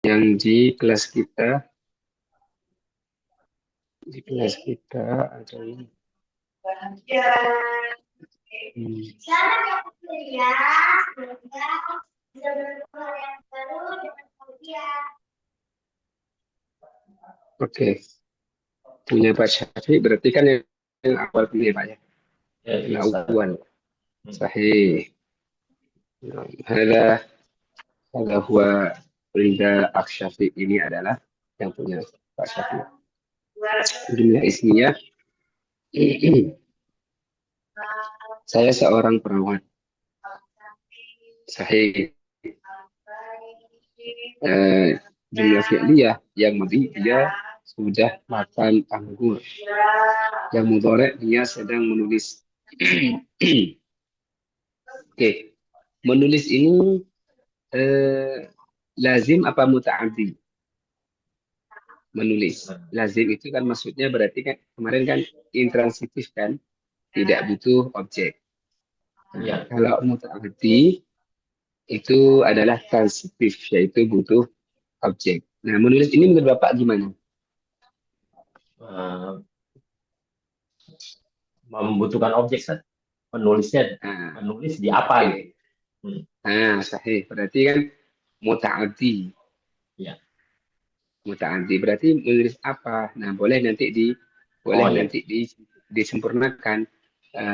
yang di kelas kita ada ini. Oke, punya Pak Syafiq berarti kan yang awal ini Pak ya, Ya, yang iya, Ustaz. awal. Sahih. Hada huwa Rinda Aksyafiq ini adalah yang punya Pak Syafiq. Jumlah isinya, saya seorang perawat. Sahih. Jumlah fi'liyah yang madi dia sudah makan anggur. Yang mudhari' dia sedang menulis. Oke, menulis ini lazim apa muta'addi? Menulis. Lazim itu kan maksudnya berarti kan kemarin kan intransitif kan, tidak butuh objek. Iya. Kalau muta'addi itu adalah transitif, yaitu butuh objek. Nah, menulis ini menurut Bapak gimana? Eh, membutuhkan objek, Ustaz. Menulisnya, Nah, menulis di apa oke. gitu. Hmm, Nah, sahih. Berarti kan muta'addi. iya. Muta'addi berarti menulis apa? Nah, boleh Oh, iya. nanti disempurnakan. Iya.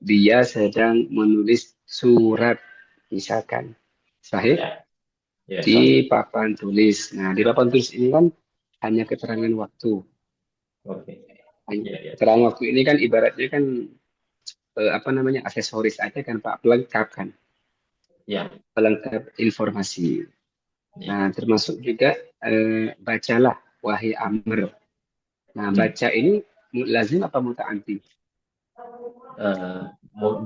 Dia sedang menulis surat, misalkan. Sahih. Iya. Iya, Di Ustaz. papan tulis. Nah, di papan tulis ini kan hanya keterangan waktu. Oke. Iya, iya. Keterangan waktu ini kan ibaratnya kan apa namanya aksesoris aja kan Pak, pelengkap kan, Iya. pelengkap informasi. Iya. Nah, termasuk juga bacalah wahai Amr. Nah, Hmm. baca ini lazim apa muta'addi? Eh,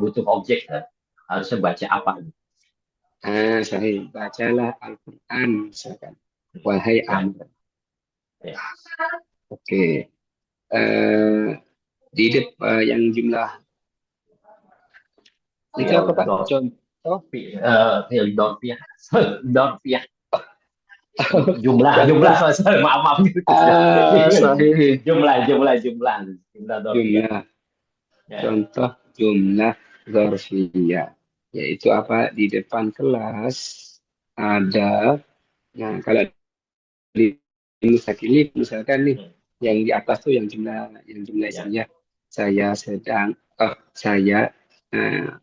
butuh objek, Ustaz. Harusnya baca apa? Sahih. Bacalah Al-Quran misalkan. Wahai Ya. Amr. Ya. Oke. Di depan yang jumlah itu apa Pak? Theodor, Contoh. Theodorfia. Theodorfia. Jumlah, jumlah, sorry, maaf, maaf. Sahih. Jumlah Dorfia. Jumlah. Ya. Contoh jumlah dzarfiyah. Yaitu apa? Di depan kelas ada. Nah, kalau di misalkan nih, Hmm. yang di atas tuh yang jumlah Ya. isinya saya sedang, saya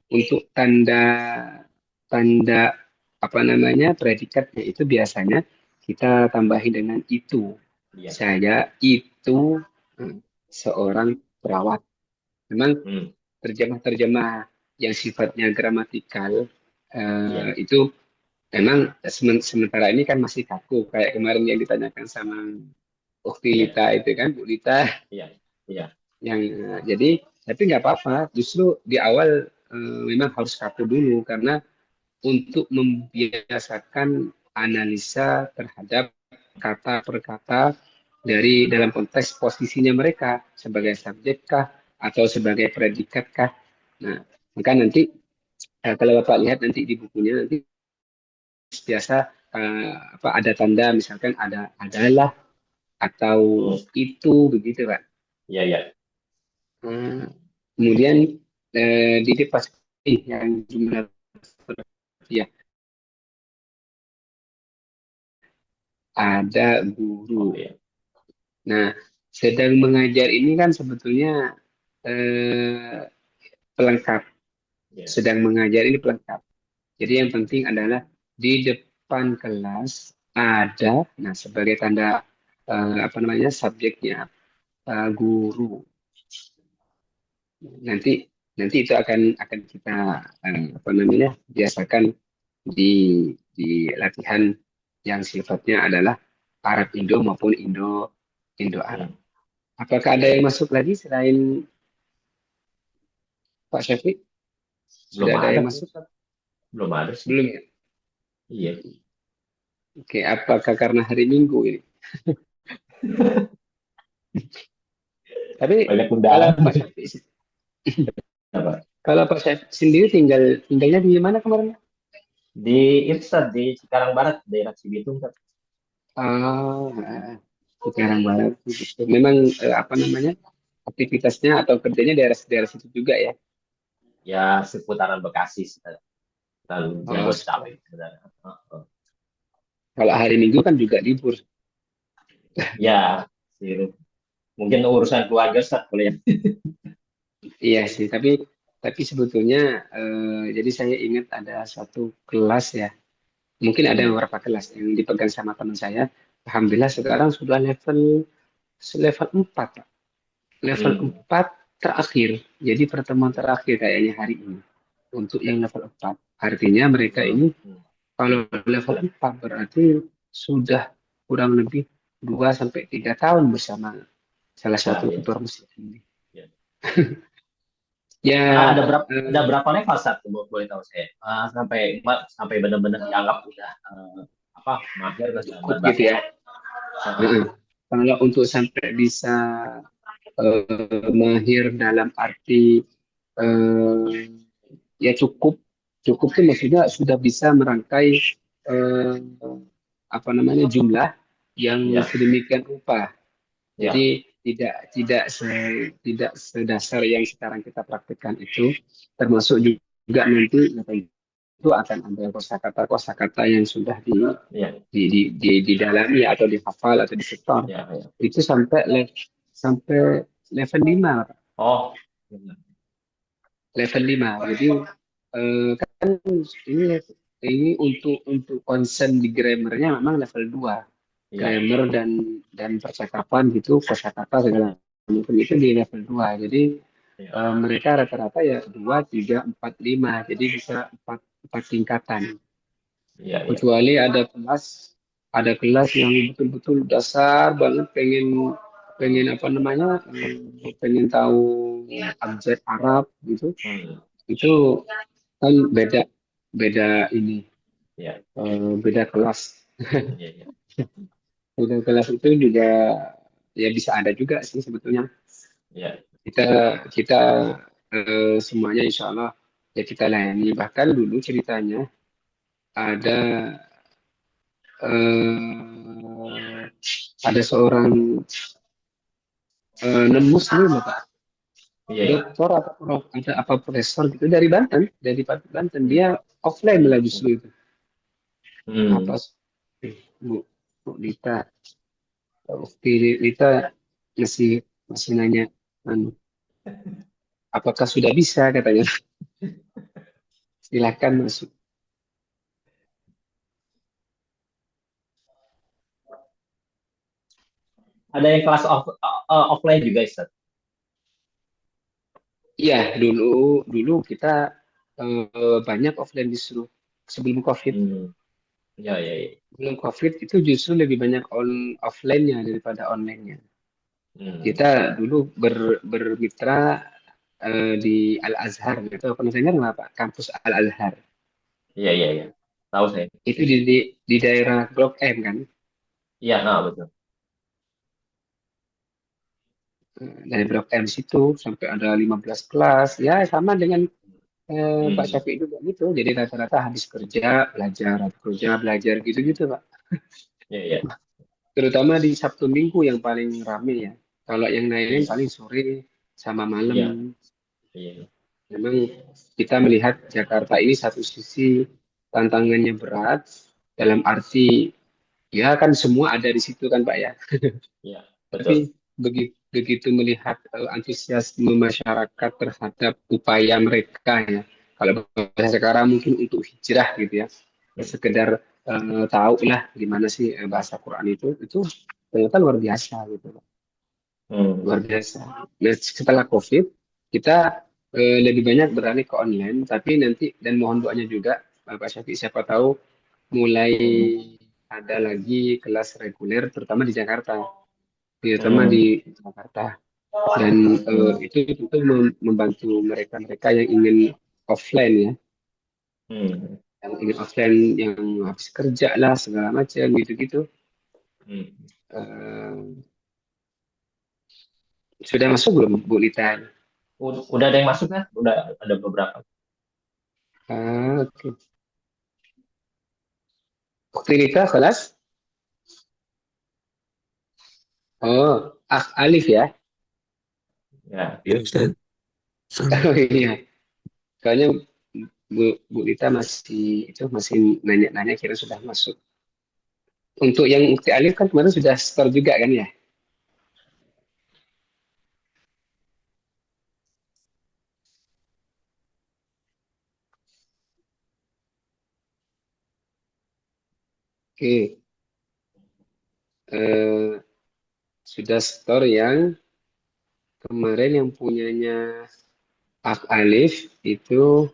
untuk tanda tanda apa namanya predikatnya itu biasanya kita tambahin dengan itu. Ya. Saya itu eh, seorang perawat. Memang Hmm. terjemah-terjemah yang sifatnya gramatikal Ya. itu memang sementara ini kan masih kaku kayak kemarin yang ditanyakan sama Ukti Ya. Lita itu kan Bu Lita Ya. Ya. yang jadi tapi nggak apa-apa justru di awal memang harus kaku dulu karena untuk membiasakan analisa terhadap kata per kata dari dalam konteks posisinya mereka sebagai subjek kah atau sebagai predikat kah. Nah, maka nanti kalau Bapak lihat nanti di bukunya nanti biasa apa ada tanda misalkan adalah atau Hmm. itu begitu Pak. Ya. Ya. Hmm, kemudian di pas yang jumlah ya ada Oh, guru. ya. Nah, sedang mengajar ini kan sebetulnya eh, pelengkap. Ya. Sedang mengajar ini pelengkap. Jadi yang penting adalah di depan kelas ada, nah sebagai tanda apa namanya subjeknya guru. Nanti nanti itu akan kita apa namanya biasakan di latihan yang sifatnya adalah Arab Indo maupun Indo Arab. Hmm. Apakah ada Ya. yang masuk lagi selain Pak Syafiq? Belum Sudah ada ada yang sih, masuk? Ustaz. Belum ada sih. Belum ya? Iya. Oke, apakah karena hari Minggu ini? Tapi Banyak kalau undangan. Pak Syafiq, Apa? kalau Pak Syafiq sendiri tinggalnya di mana kemarin? Di itu Ustaz, di Cikarang Barat, daerah Cibitung Ustaz. Oh, sekarang banget. Gitu. Memang apa namanya aktivitasnya atau kerjanya daerah-daerah situ juga ya. Ya seputaran Bekasi Ustaz. Dan Oh, Jabodetabek sebenarnya. kalau hari Minggu kan juga libur. Ya, sih. Mungkin urusan keluarga Ustaz boleh ya. Iya sih, tapi sebetulnya jadi saya ingat ada satu kelas ya. Mungkin ada Hmm. beberapa kelas yang dipegang sama teman saya. Alhamdulillah sekarang sudah level 4, Pak. Level Hmm. 4 terakhir. Jadi pertemuan terakhir kayaknya hari ini untuk yang level 4. Artinya mereka Hmm. ini Hmm. kalau level 4 berarti sudah kurang lebih 2 sampai 3 tahun bersama salah Ya, satu ya, tutor musik ini. ya. Ya, Ada eh, berapa level Ustaz? Boleh tahu saya. Sampai sampai benar-benar dianggap udah apa mahir dalam cukup gitu bahasa ya. Arab. Heeh. Heeh. Kalau untuk sampai bisa mahir dalam arti eh, ya cukup, cukup itu maksudnya sudah bisa merangkai eh, apa namanya jumlah yang Ya, sedemikian rupa. ya, Jadi tidak sedasar yang sekarang kita praktikkan itu, termasuk juga nanti itu akan ada kosakata yang sudah ya, didalami atau dihafal atau disetor. ya, ya. Itu sampai level 5, Oh, benar. level 5. Jadi kan ini untuk concern di grammarnya memang level 2. Ya, Grammar dan percakapan gitu, kosakata segala macam itu di level 2. Jadi ya, mereka rata-rata ya 2, 3, 4, 5. Jadi bisa empat tingkatan. ya, ya. Kecuali ada kelas yang betul-betul dasar banget, pengen pengen apa namanya pengen tahu abjad Arab gitu. Hmm. Itu kan beda beda ini Ya, beda kelas. ya, ya, Beda kelas itu juga ya bisa ada juga sih sebetulnya. ya. kita kita semuanya insya Allah ya kita layani. Bahkan dulu ceritanya ada eh, ada seorang non muslim Pak, Iya, iya. doktor atau ada apa profesor gitu dari Banten, dari Banten, Hmm. dia offline Hmm. lah Hmm. justru itu. Apa Hmm. Bu, Bu Lita, Ukti Lita masih masih nanya, anu, apakah sudah bisa katanya, silakan masuk. Ada yang kelas offline juga Ustaz. Iya, dulu dulu kita banyak offline justru sebelum COVID. Hmm. Ya, ya, ya. Sebelum COVID itu justru lebih banyak offline-nya daripada online-nya. Hmm. Kita dulu bermitra di Al Azhar gitu. Pernah dengar nggak Pak? Kampus Al Azhar. Iya, iya, iya. Tahu saya. Itu di daerah Blok M kan. Iya, nah, betul. Dari Blok M situ sampai ada 15 kelas. Ya sama dengan Pak Hmm. Syafiq juga gitu. Jadi rata-rata habis kerja belajar gitu-gitu Pak. Iya, iya. Terutama di Sabtu Minggu yang paling rame ya. Kalau yang lain Iya, paling sore sama malam. iya, iya. Memang kita melihat Jakarta ini satu sisi tantangannya berat dalam arti ya kan semua ada di situ kan Pak ya. Iya, Tapi betul. begitu melihat antusiasme masyarakat terhadap upaya mereka ya. Kalau bahasa sekarang mungkin untuk hijrah gitu ya. Ya sekedar tahu lah gimana sih bahasa Quran itu ternyata luar biasa gitu. Hmm. Luar biasa. Nah, setelah COVID, kita lebih banyak beralih ke online, tapi nanti dan mohon doanya juga, Pak Syafiq, siapa tahu mulai Hmm. ada lagi kelas reguler, terutama di Jakarta, terutama Hmm. di Jakarta. Dan Hmm. itu tentu membantu mereka-mereka yang ingin offline ya, Hmm. yang ingin offline yang habis kerja lah segala macam gitu-gitu. Hmm. Eh, sudah masuk belum Bu Lita? Udah ada yang masuk kan? Udah ada beberapa. Ah, oke. Uktilita kelas. Oh, alif ya. Ya, Ya Ustaz. Sama. Oh iya. Soalnya Bu Lita masih nanya-nanya kira sudah masuk. Untuk yang ukti alif kan kemarin sudah store juga kan ya? Oke. Eh, sudah store yang kemarin yang punyanya alif itu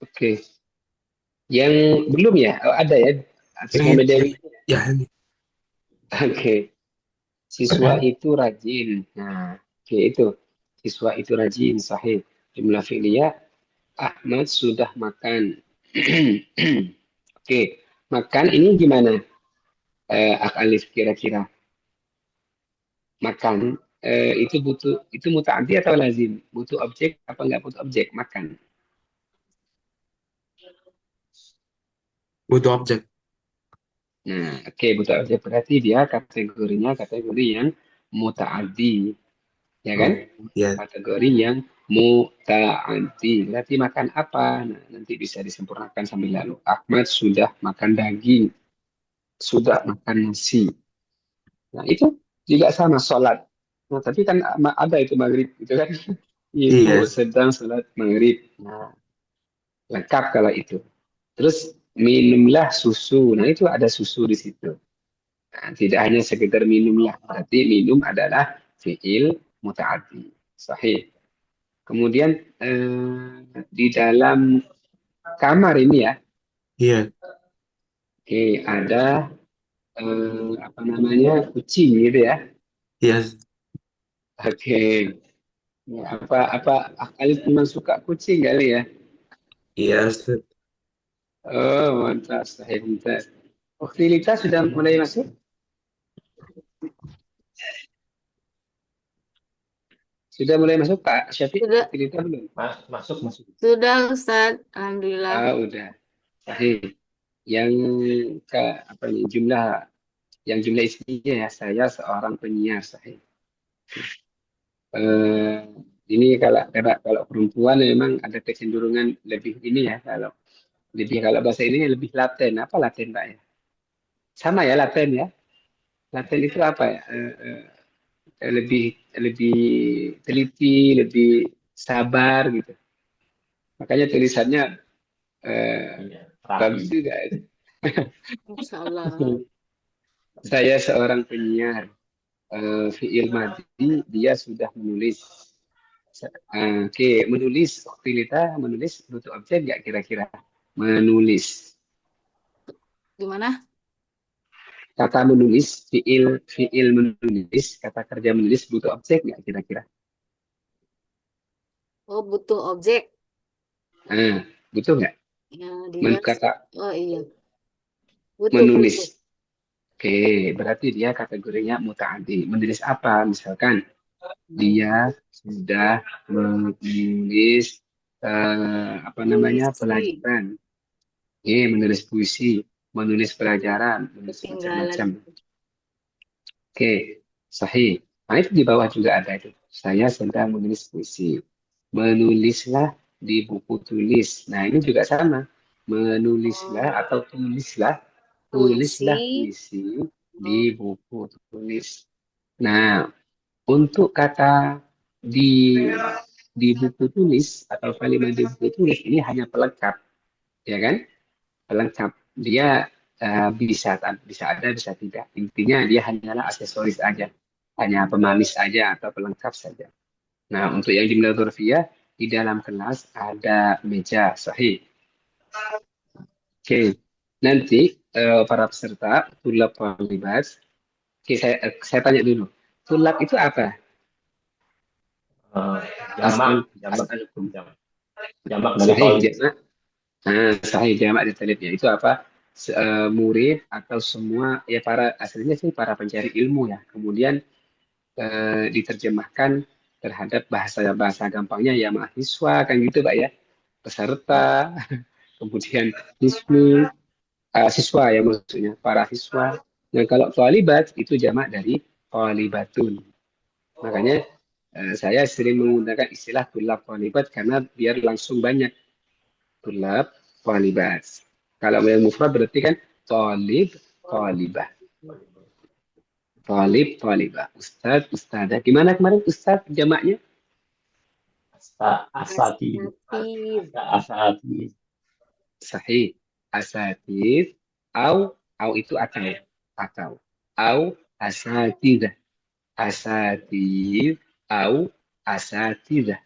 oke. Yang belum ya? Oh, ada ya atas Yang nama ini, Dewi. ya ini. Oke. Siswa itu rajin. Nah, oke itu. Siswa itu rajin, sahih. Jumlah fi'liyah, Ahmad sudah makan. Oke, makan ini gimana? Alif kira-kira. Makan itu mutaaddi atau lazim? Butuh objek apa enggak butuh objek? Makan. Butuh objek. Nah, oke butuh objek berarti dia kategorinya kategori yang mutaaddi, ya kan? Oh, ya. Kategori yang mutaaddi. Berarti makan apa? Nah, nanti bisa disempurnakan sambil lalu. Ahmad sudah makan daging, sudah makan nasi. Nah, itu juga sama sholat. Nah, tapi kan ada itu maghrib, gitu kan? Ibu Iya. sedang sholat maghrib. Nah, lengkap kalau itu. Terus minumlah susu. Nah, itu ada susu di situ. Nah, tidak hanya sekedar minumlah. Berarti minum adalah fi'il muta'addi. Sahih. Kemudian di dalam kamar ini ya, Iya. oke, ada apa namanya kucing gitu ya. Iya. Oke, ya, apa Alif memang suka kucing kali ya? Iya Ustaz. Oh, mantap, sahih mantap. Uktilita sudah mulai masuk? Sudah mulai masuk Pak Syafiq? Sudah, Uktilita belum? masuk masuk. sudah Ustaz. Alhamdulillah. Ah, udah. Sahih. Yang ke apa nih jumlah isinya ya saya seorang penyiar sahih. Eh, ini kalau perempuan memang ada kecenderungan lebih ini ya kalau bahasa ini lebih laten apa laten Pak ya? Sama ya laten ya. Laten itu apa ya? Lebih lebih teliti, lebih sabar gitu. Makanya tulisannya Iya, bagus rapi. juga. Insya Allah. Saya seorang penyiar. Fi'il madhi dia sudah menulis. Oke, menulis. Waktu menulis butuh objek nggak kira-kira? Menulis. Gimana? Kata menulis, fi'il menulis, kata kerja menulis butuh objek nggak kira-kira? Oh, butuh objek. Nah, butuh nggak? Ya, dia. Kata Oh iya, butuh, menulis. butuh. Oke, berarti dia kategorinya muta'addi. Menulis apa? Misalkan Hmm. dia sudah menulis apa namanya Puisi, pelajaran, menulis puisi, menulis pelajaran, menulis ketinggalan. macam-macam. Oke, sahih. Nah itu di bawah juga ada itu. Saya sedang menulis puisi. Menulislah di buku tulis. Nah ini juga sama. Menulislah Oh, atau tulislah puisi, puisi di oh, buku tulis. Nah, untuk kata di di buku tulis atau kalimat di buku tulis ini hanya pelengkap, ya kan? Pelengkap. Dia bisa ada, bisa tidak. Intinya dia hanyalah aksesoris aja, hanya pemanis aja atau pelengkap saja. Nah, untuk yang jumlah dzarfiyah di dalam kelas ada meja, sahih. Oke, nanti para peserta tulab terlibat. Oke, saya tanya dulu. Tulab itu apa? Eh, jamak, Asal jamak, asal jamak dari sahih tolib. jamak. Nah, sahih jamak di talibnya itu apa? Murid atau semua ya aslinya sih para pencari ilmu ya. Kemudian diterjemahkan terhadap bahasa gampangnya ya mahasiswa kan gitu Pak ya. Peserta, kemudian siswa ya maksudnya, para siswa. Nah kalau thalibat itu jamak dari thalibatun. Makanya saya sering menggunakan istilah tulab thalibat karena biar langsung banyak tulab thalibat. Kalau yang mufrad berarti kan thalib, thalibah. Thalib, thalibah. Ustadz, ustadzah. Gimana kemarin ustadz jamaknya? Asatid. Asatid. Asatid. Sahih. Asatid. Au itu atau. Au asatidah. Asatid. Au asatidah.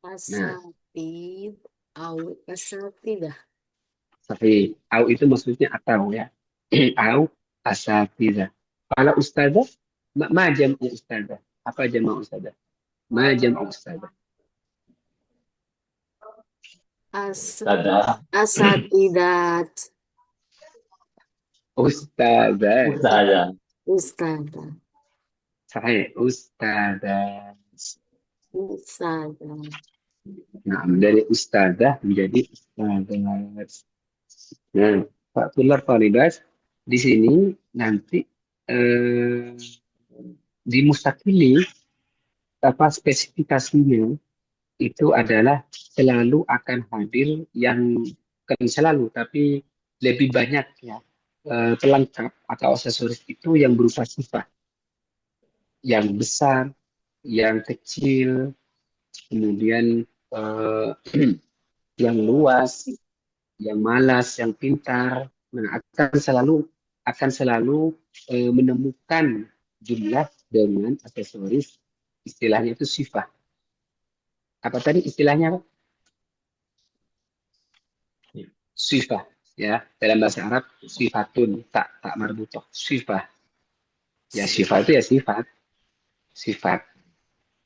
Nah, Asatid. Au asatidah. sahih. Au itu maksudnya atau ya. Au asatidah. Kalau ustadzah, ma jam'u ustadzah. Apa jam'u ustadzah? Ma jam'u ustadzah. Ustazah. Asatidat. Ustadzah. Ustazah. Ustadzah. Sahih. Ustadzah. Ustadzah. Nah, dari ustadzah menjadi ustadzah. Nah, Pak Tular Faridas di sini nanti di mustakili apa spesifikasinya itu adalah selalu akan hadir yang bukan selalu tapi lebih banyak ya pelengkap atau aksesoris itu yang berupa sifat yang besar, yang kecil, kemudian yang luas, yang malas, yang pintar, nah, akan selalu menemukan jumlah dengan aksesoris istilahnya itu sifat. Apa tadi istilahnya? Sifat ya dalam bahasa Arab sifatun tak marbutoh sifat ya sifat itu ya sifat.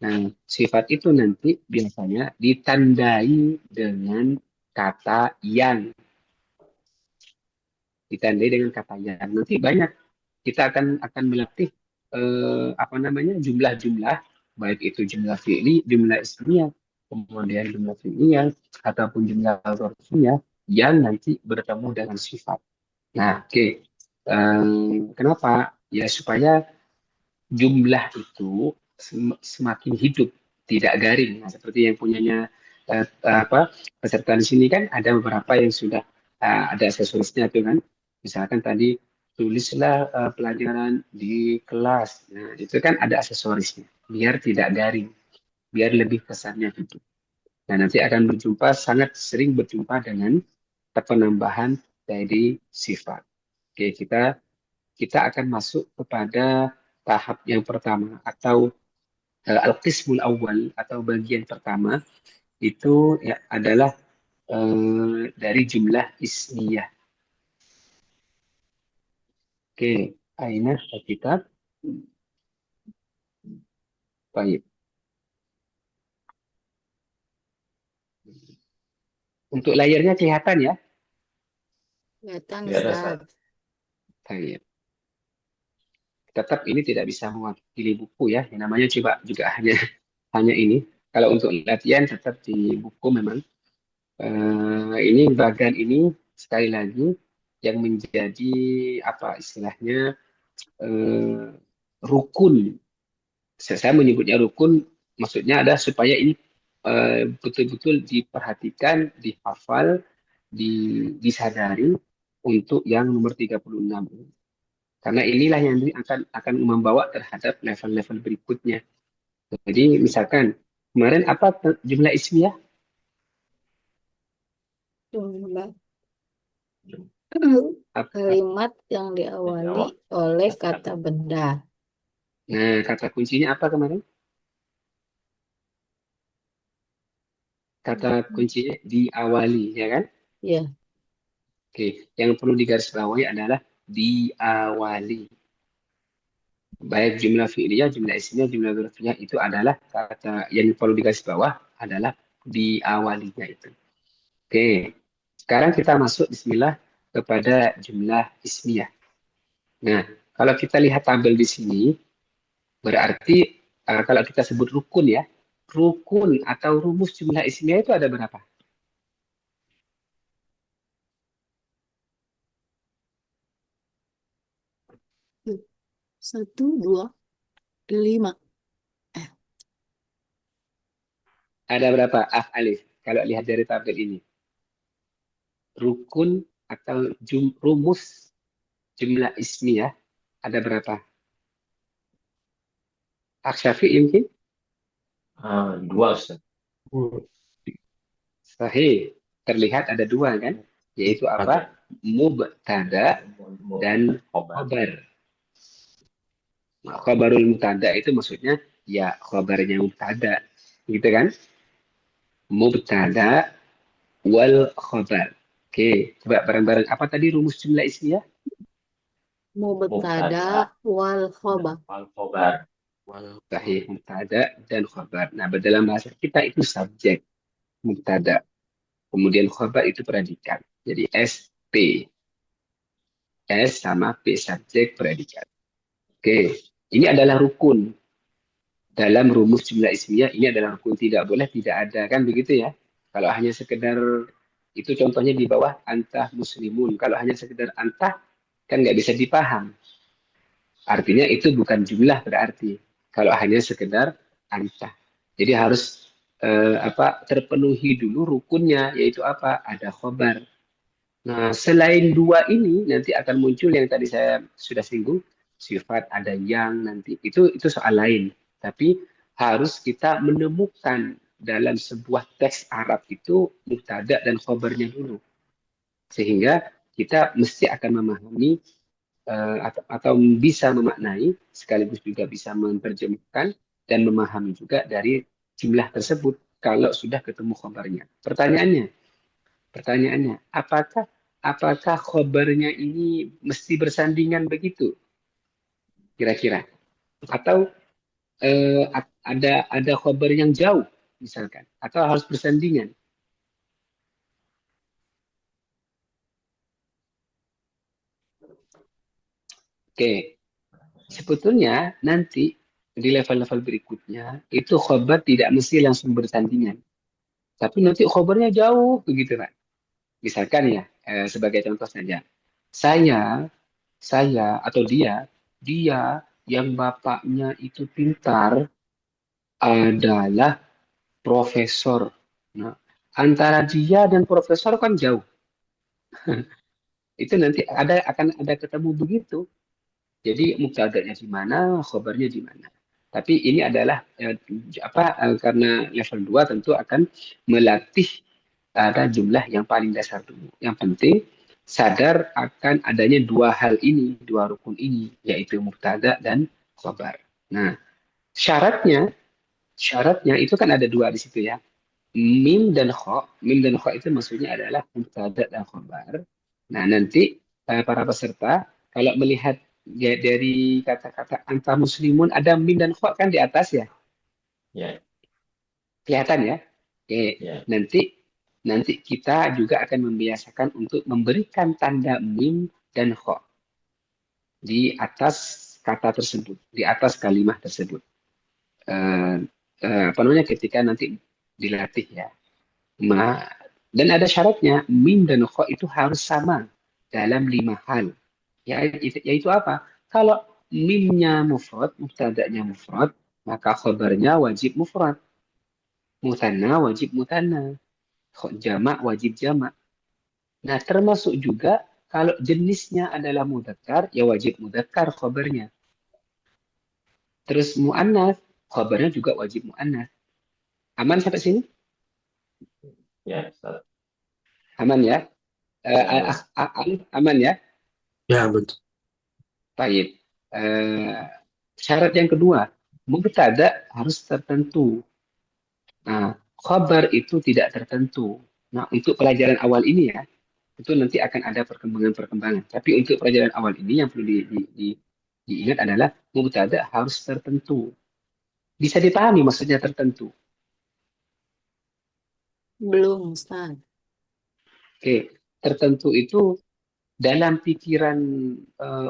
Nah sifat itu nanti biasanya ditandai dengan kata yang nanti banyak kita akan melatih apa namanya jumlah-jumlah baik itu jumlah fi'li, jumlah ismiyah, kemudian jumlah fi'liyah ataupun jumlah dzarfiyah yang nanti bertemu dengan sifat. Nah, oke. Kenapa? Ya supaya jumlah itu semakin hidup, tidak garing. Nah, seperti yang punyanya apa peserta di sini kan ada beberapa yang sudah ada aksesorisnya tuh kan. Misalkan tadi tulislah pelajaran di kelas. Nah, itu kan ada aksesorisnya biar tidak garing, biar lebih kesannya hidup. Nah, nanti akan sangat sering berjumpa dengan penambahan dari sifat. Oke, kita akan masuk kepada tahap yang pertama atau al-qismul awal atau bagian pertama itu ya adalah dari jumlah ismiyah. Oke, aina kitab. Baik. Untuk layarnya kelihatan ya? Kelihatan Ya, Ustaz. Baik. Tetap ini tidak bisa mewakili buku ya. Yang namanya coba juga hanya ini. Kalau untuk latihan tetap di buku memang. Ini bagian ini sekali lagi yang menjadi apa istilahnya rukun. Saya menyebutnya rukun, maksudnya ada supaya ini betul-betul diperhatikan, dihafal, disadari untuk yang nomor 36 ini. Karena inilah yang akan membawa terhadap level-level berikutnya. Jadi misalkan kemarin apa jumlah ismiyah? Jumlah Apa? kalimat yang diawali oleh kata benda. Nah, kata kuncinya apa kemarin? Kata kuncinya diawali, ya kan? Ya, Oke, yang perlu digarisbawahi adalah diawali. Baik jumlah fi'liyah, jumlah ismiyah, jumlah dzarfiyah itu adalah kata yang perlu digarisbawah adalah diawalinya itu. Oke, sekarang kita masuk bismillah kepada jumlah ismiyah. Nah, kalau kita lihat tabel di sini, berarti kalau kita sebut rukun ya, rukun atau rumus jumlah ismiyah itu ada berapa? Satu, dua, lima. Ada berapa? Alif. Kalau lihat dari tabel ini. Rukun atau rumus jumlah ismiyah ada berapa? Syafi'i mungkin? Dua, Ustaz. Sahih. Terlihat ada dua kan? Yaitu apa? Mubtada dan khobar. Nah, khobarul mubtada itu maksudnya ya khobarnya mubtada. Gitu kan? Mubtada wal khobar. Oke, coba bareng-bareng. Apa tadi rumus jumlah ismiyah? Mubtada wal khobar. Al-Khobar. Sahih, mubtada dan khobar. Nah, dalam bahasa kita itu subjek mubtada. Kemudian khobar itu predikat. Jadi ST. S sama P subjek predikat. Oke, ini adalah rukun. Dalam rumus jumlah ismiyah ini adalah rukun, tidak boleh tidak ada, kan begitu ya. Kalau hanya sekedar itu contohnya di bawah antah muslimun. Kalau hanya sekedar antah kan nggak bisa dipaham. Artinya itu bukan jumlah berarti. Kalau hanya sekedar antah. Jadi harus terpenuhi dulu rukunnya, yaitu apa? Ada khobar. Nah, selain dua ini nanti akan muncul yang tadi saya sudah singgung, sifat ada yang nanti itu soal lain. Tapi harus kita menemukan dalam sebuah teks Arab itu mubtada dan khobarnya dulu. Sehingga kita mesti akan memahami atau bisa memaknai sekaligus juga bisa menerjemahkan dan memahami juga dari jumlah tersebut kalau sudah ketemu khobarnya. Pertanyaannya, apakah khobarnya ini mesti bersandingan begitu? Kira-kira. Atau ada khobar yang jauh, misalkan. Atau harus bersandingan. Oke. Sebetulnya nanti di level-level berikutnya, itu khobar tidak mesti langsung bersandingan. Tapi nanti khobarnya jauh, begitu Pak. Misalkan ya, sebagai contoh saja. Saya atau dia yang bapaknya itu pintar adalah profesor. Nah, antara dia dan profesor kan jauh. Itu nanti akan ada ketemu begitu. Jadi mubtada'nya di mana, khabarnya di mana. Tapi ini adalah karena level 2 tentu akan melatih ada jumlah yang paling dasar dulu. Yang penting sadar akan adanya dua hal ini, dua rukun ini, yaitu mubtada dan khabar. Nah, syaratnya itu kan ada dua di situ ya. Mim dan kho itu maksudnya adalah mubtada dan khabar. Nah, nanti para peserta kalau melihat ya, dari kata-kata anta muslimun ada mim dan kho kan di atas ya. Ya. Kelihatan ya? Oke, Ya. nanti kita juga akan membiasakan untuk memberikan tanda mim dan kho di atas kata tersebut, di atas kalimat tersebut. Apa namanya ketika nanti dilatih ya. Dan ada syaratnya, mim dan kho itu harus sama dalam 5 hal. Yaitu apa? Kalau mimnya mufrad, mubtada'nya mufrad, maka khabarnya wajib mufrad. Mutanna wajib mutanna. Jamak wajib jamak. Nah, termasuk juga kalau jenisnya adalah mudzakkar, ya wajib mudzakkar khabarnya. Terus mu'annas, khabarnya juga wajib mu'annas. Aman sampai sini? Ya, Ustaz. Aman ya? Aman ya? Ya, betul. Baik. Syarat yang kedua, mubtada harus tertentu. Nah, khabar itu tidak tertentu. Nah, untuk pelajaran awal ini ya, itu nanti akan ada perkembangan-perkembangan. Tapi untuk pelajaran awal ini yang perlu diingat adalah mubtada harus tertentu. Bisa dipahami maksudnya tertentu. Belum, Ustaz. Oke, tertentu itu dalam pikiran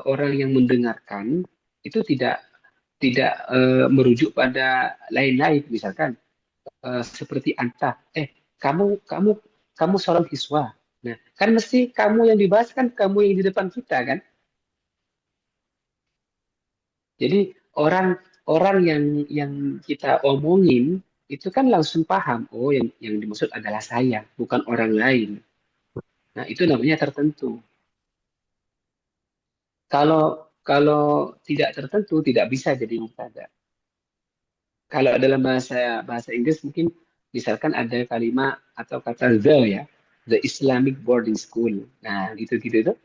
orang yang mendengarkan itu tidak merujuk pada lain-lain misalkan seperti anta. Kamu kamu kamu seorang siswa. Nah, kan mesti kamu yang dibahas kan kamu yang di depan kita kan. Jadi orang yang kita omongin itu kan langsung paham, oh yang dimaksud adalah saya, bukan orang lain. Nah, itu namanya tertentu. Kalau kalau tidak tertentu tidak bisa jadi mubtada. Kalau dalam bahasa bahasa Inggris mungkin misalkan ada kalimat atau kata the ya, the Islamic boarding school. Nah, gitu-gitu tuh.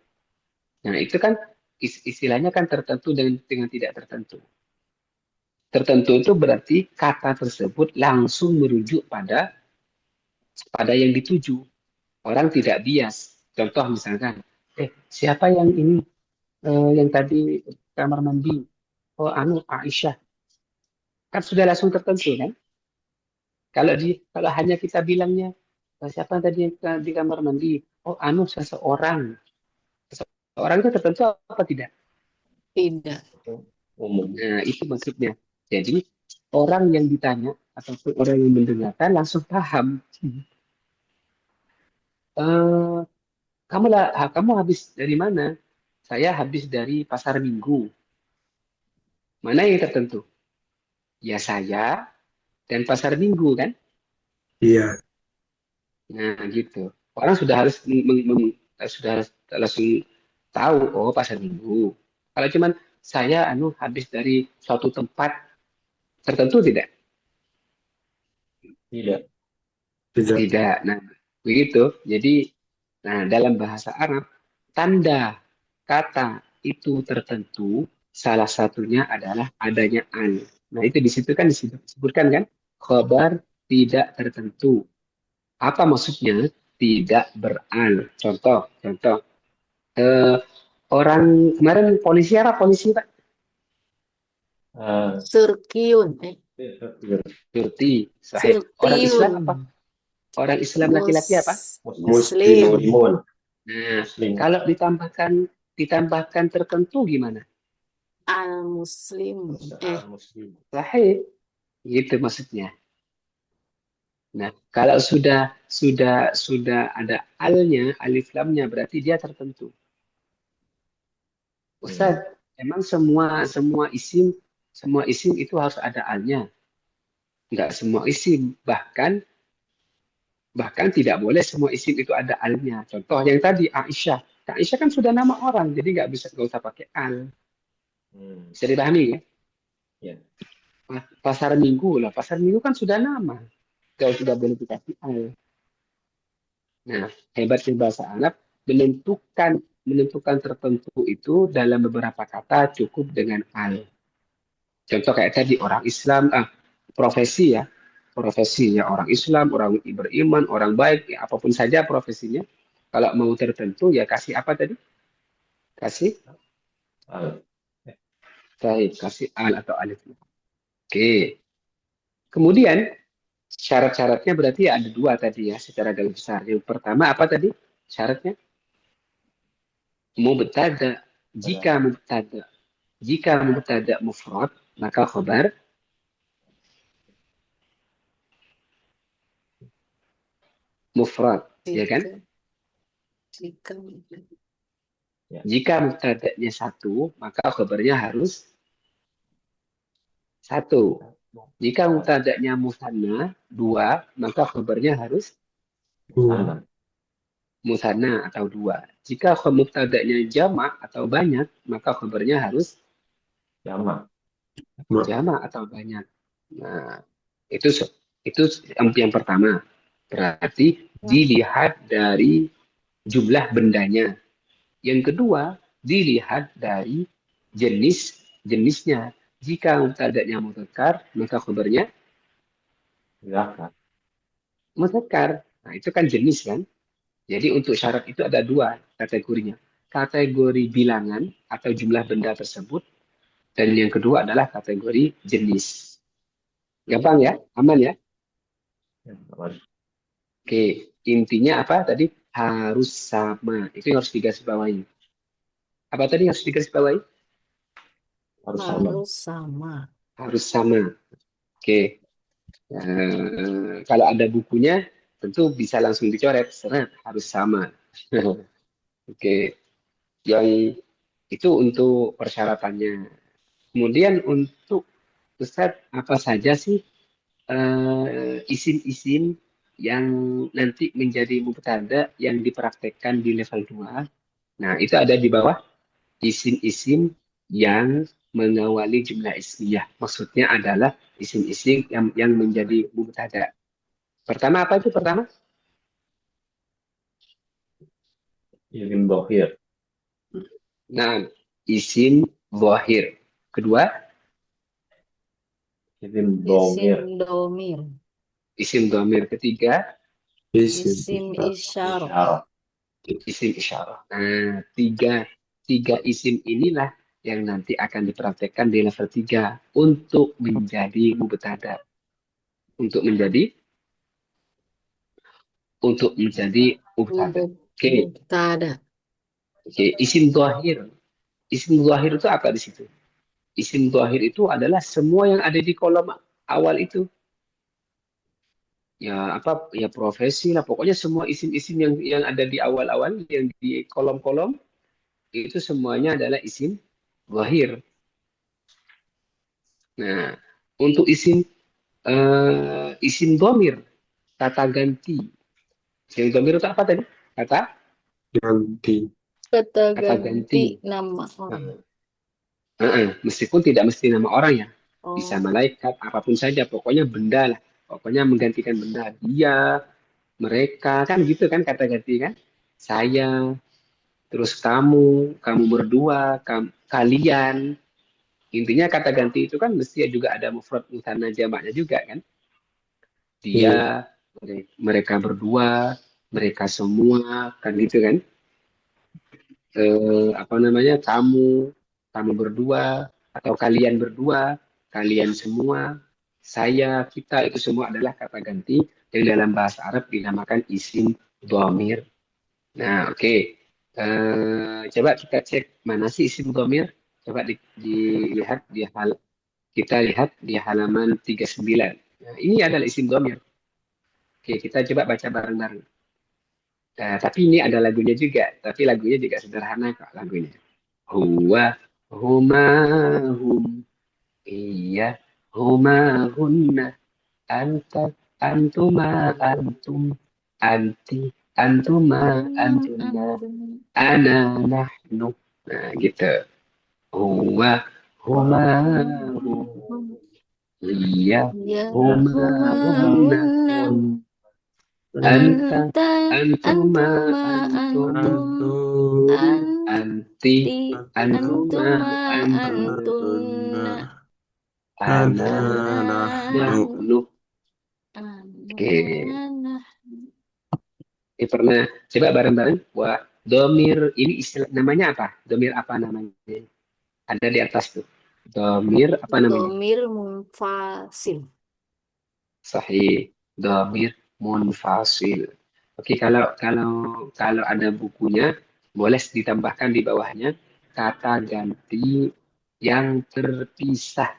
Nah, itu kan istilahnya kan tertentu dengan tidak tertentu. Tertentu itu berarti kata tersebut langsung merujuk pada yang dituju. Orang tidak bias. Contoh misalkan, siapa yang ini yang tadi kamar mandi? Oh, Aisyah. Kan sudah langsung tertentu kan? Kalau hanya kita bilangnya siapa yang tadi yang di kamar mandi? Oh, seseorang. Seseorang itu tertentu apa tidak? Tidak. Umum. Nah, itu maksudnya. Jadi orang yang ditanya ataupun orang yang mendengarkan langsung paham. Eh, kamu habis dari mana? Saya habis dari pasar Minggu. Mana yang tertentu? Ya saya dan pasar Minggu kan? Iya. Nah, gitu. Orang sudah harus sudah harus langsung tahu, oh pasar Minggu. Kalau cuman saya habis dari suatu tempat tertentu tidak? Tidak. Tidak. Tidak. Nah, begitu. Jadi, nah dalam bahasa Arab tanda kata itu tertentu salah satunya adalah adanya an. Nah, itu di situ kan disebutkan kan khabar tidak tertentu. Apa maksudnya? Tidak beral. Contoh. Eh, orang kemarin polisi apa? Polisi Pak? Eh, Surkiun. Cuti. Sahih. Orang Islam Surtiun. apa? Orang Islam laki-laki apa? Muslim. Muslimun. Nah, Muslim. kalau ditambahkan tertentu gimana? Al-Muslim. Muslim. Sahih. Gitu maksudnya. Nah, kalau sudah ada alnya, alif lamnya berarti dia tertentu. Ustaz, emang semua isim itu harus ada alnya? Enggak semua isim, bahkan tidak boleh semua isim itu ada alnya. Contoh yang tadi Aisyah. Aisyah kan sudah nama orang, jadi nggak usah pakai al. Bisa dipahami ya? Ya. Pasar Minggu lah, pasar Minggu kan sudah nama, kalau sudah boleh dikasih al. Nah, hebatnya bahasa Arab menentukan tertentu itu dalam beberapa kata cukup dengan al. Contoh kayak tadi orang Islam, profesi ya, profesinya orang Islam, orang beriman, orang baik, ya, apapun saja profesinya. Kalau mau tertentu ya kasih apa tadi? Kasih kasih al atau alif. Oke. Kemudian syarat-syaratnya berarti ada dua tadi ya secara garis besar. Yang pertama apa tadi syaratnya? Mubtada. Jika mubtada mufrad maka khabar mufrad, ya kan? Jika mubtada'nya satu, maka khabarnya harus satu. Jika mubtada'nya musanna dua, maka khabarnya harus Dua. musanna atau dua. Jika mubtada'nya jamak atau banyak, maka khabarnya harus Jamak. jamak atau banyak. Nah, itu yang pertama. Berarti dilihat dari jumlah bendanya. Yang kedua, dilihat dari jenisnya. Jika mubtada'nya mudzakkar, maka khabarnya mudzakkar. Nah, itu kan jenis kan? Jadi untuk syarat itu ada dua kategorinya. Kategori bilangan atau jumlah benda tersebut, dan yang kedua adalah kategori jenis. Gampang ya? Aman ya? Oke, intinya apa tadi? Harus sama. Itu yang harus digarisbawahi. Apa tadi yang harus digarisbawahi? Harus sama. Harus sama. Oke. Kalau ada bukunya, tentu bisa langsung dicoret, karena harus sama. Oke, yang itu untuk persyaratannya. Kemudian untuk Ustadz, apa saja sih isim-isim yang nanti menjadi mubtada yang dipraktekkan di level 2? Nah, itu ada di bawah isim-isim yang mengawali jumlah ismiyah. Maksudnya adalah isim-isim yang menjadi mubtada. Pertama apa itu pertama? Isim dohir. Nah, isim zahir. Kedua, Isim Isim domir. domir. isim dhamir. Ketiga, Isim Isim isyarah. isyarah. Isyarah. isim isyarah. Nah, tiga isim inilah yang nanti akan dipraktekkan di level 3 untuk menjadi mubtada. Untuk menjadi mubtada. Oke, Mubtada. oke. Isim zahir. Isim zahir itu apa di situ? Isim zahir itu adalah semua yang ada di kolom awal itu. Ya apa ya profesi lah, pokoknya semua isim-isim yang ada di awal-awal yang di kolom-kolom itu semuanya adalah isim zahir. Nah, untuk isim domir, kata ganti. Isim domir itu apa tadi? Kata Ganti. Kata kata ganti ganti. nama orang. Nah, meskipun tidak mesti nama orang ya, bisa Oh, malaikat, apapun saja, pokoknya benda lah. Pokoknya menggantikan benda. Dia, mereka, kan gitu kan kata ganti kan? Saya, terus kamu berdua, kalian. Intinya kata ganti itu kan mesti juga ada mufrad mutsanna jamaknya juga kan? Iya. Dia, mereka berdua, mereka semua, kan gitu kan? Apa namanya? Kamu berdua, atau kalian berdua, kalian semua, saya, kita itu semua adalah kata ganti yang dalam bahasa Arab dinamakan isim dhamir. Nah, oke. Coba kita cek mana sih isim dhamir. Coba dilihat kita lihat di halaman 39. Nah, ini adalah isim dhamir. Oke, kita coba baca bareng-bareng. Nah, tapi ini ada lagunya juga. Tapi lagunya juga sederhana kok lagunya. Huwa, huma, hum. Iya, huma, hunna. Anta, antuma, antum. Anti, antuma, antunna. antum. Ana, nahnu. Nah, gitu. Huwa, huma, hum. Iya, Ya huma, huma hunna. hunna. Anta, Anta antuma, antuma antum. antum. Antum. Anti, Anti antuma, antuma antum. antunna. Antunna. Ana, Ana Ana nahnu. nahnu. ana Oke. nah. Ini pernah coba bareng-bareng. Wah, domir ini istilah namanya apa? Domir apa namanya? Ada di atas tuh. Domir apa namanya? Domir munfasil. Sahih. Domir munfasil. Oke, kalau ada bukunya, boleh ditambahkan di bawahnya kata ganti yang terpisah.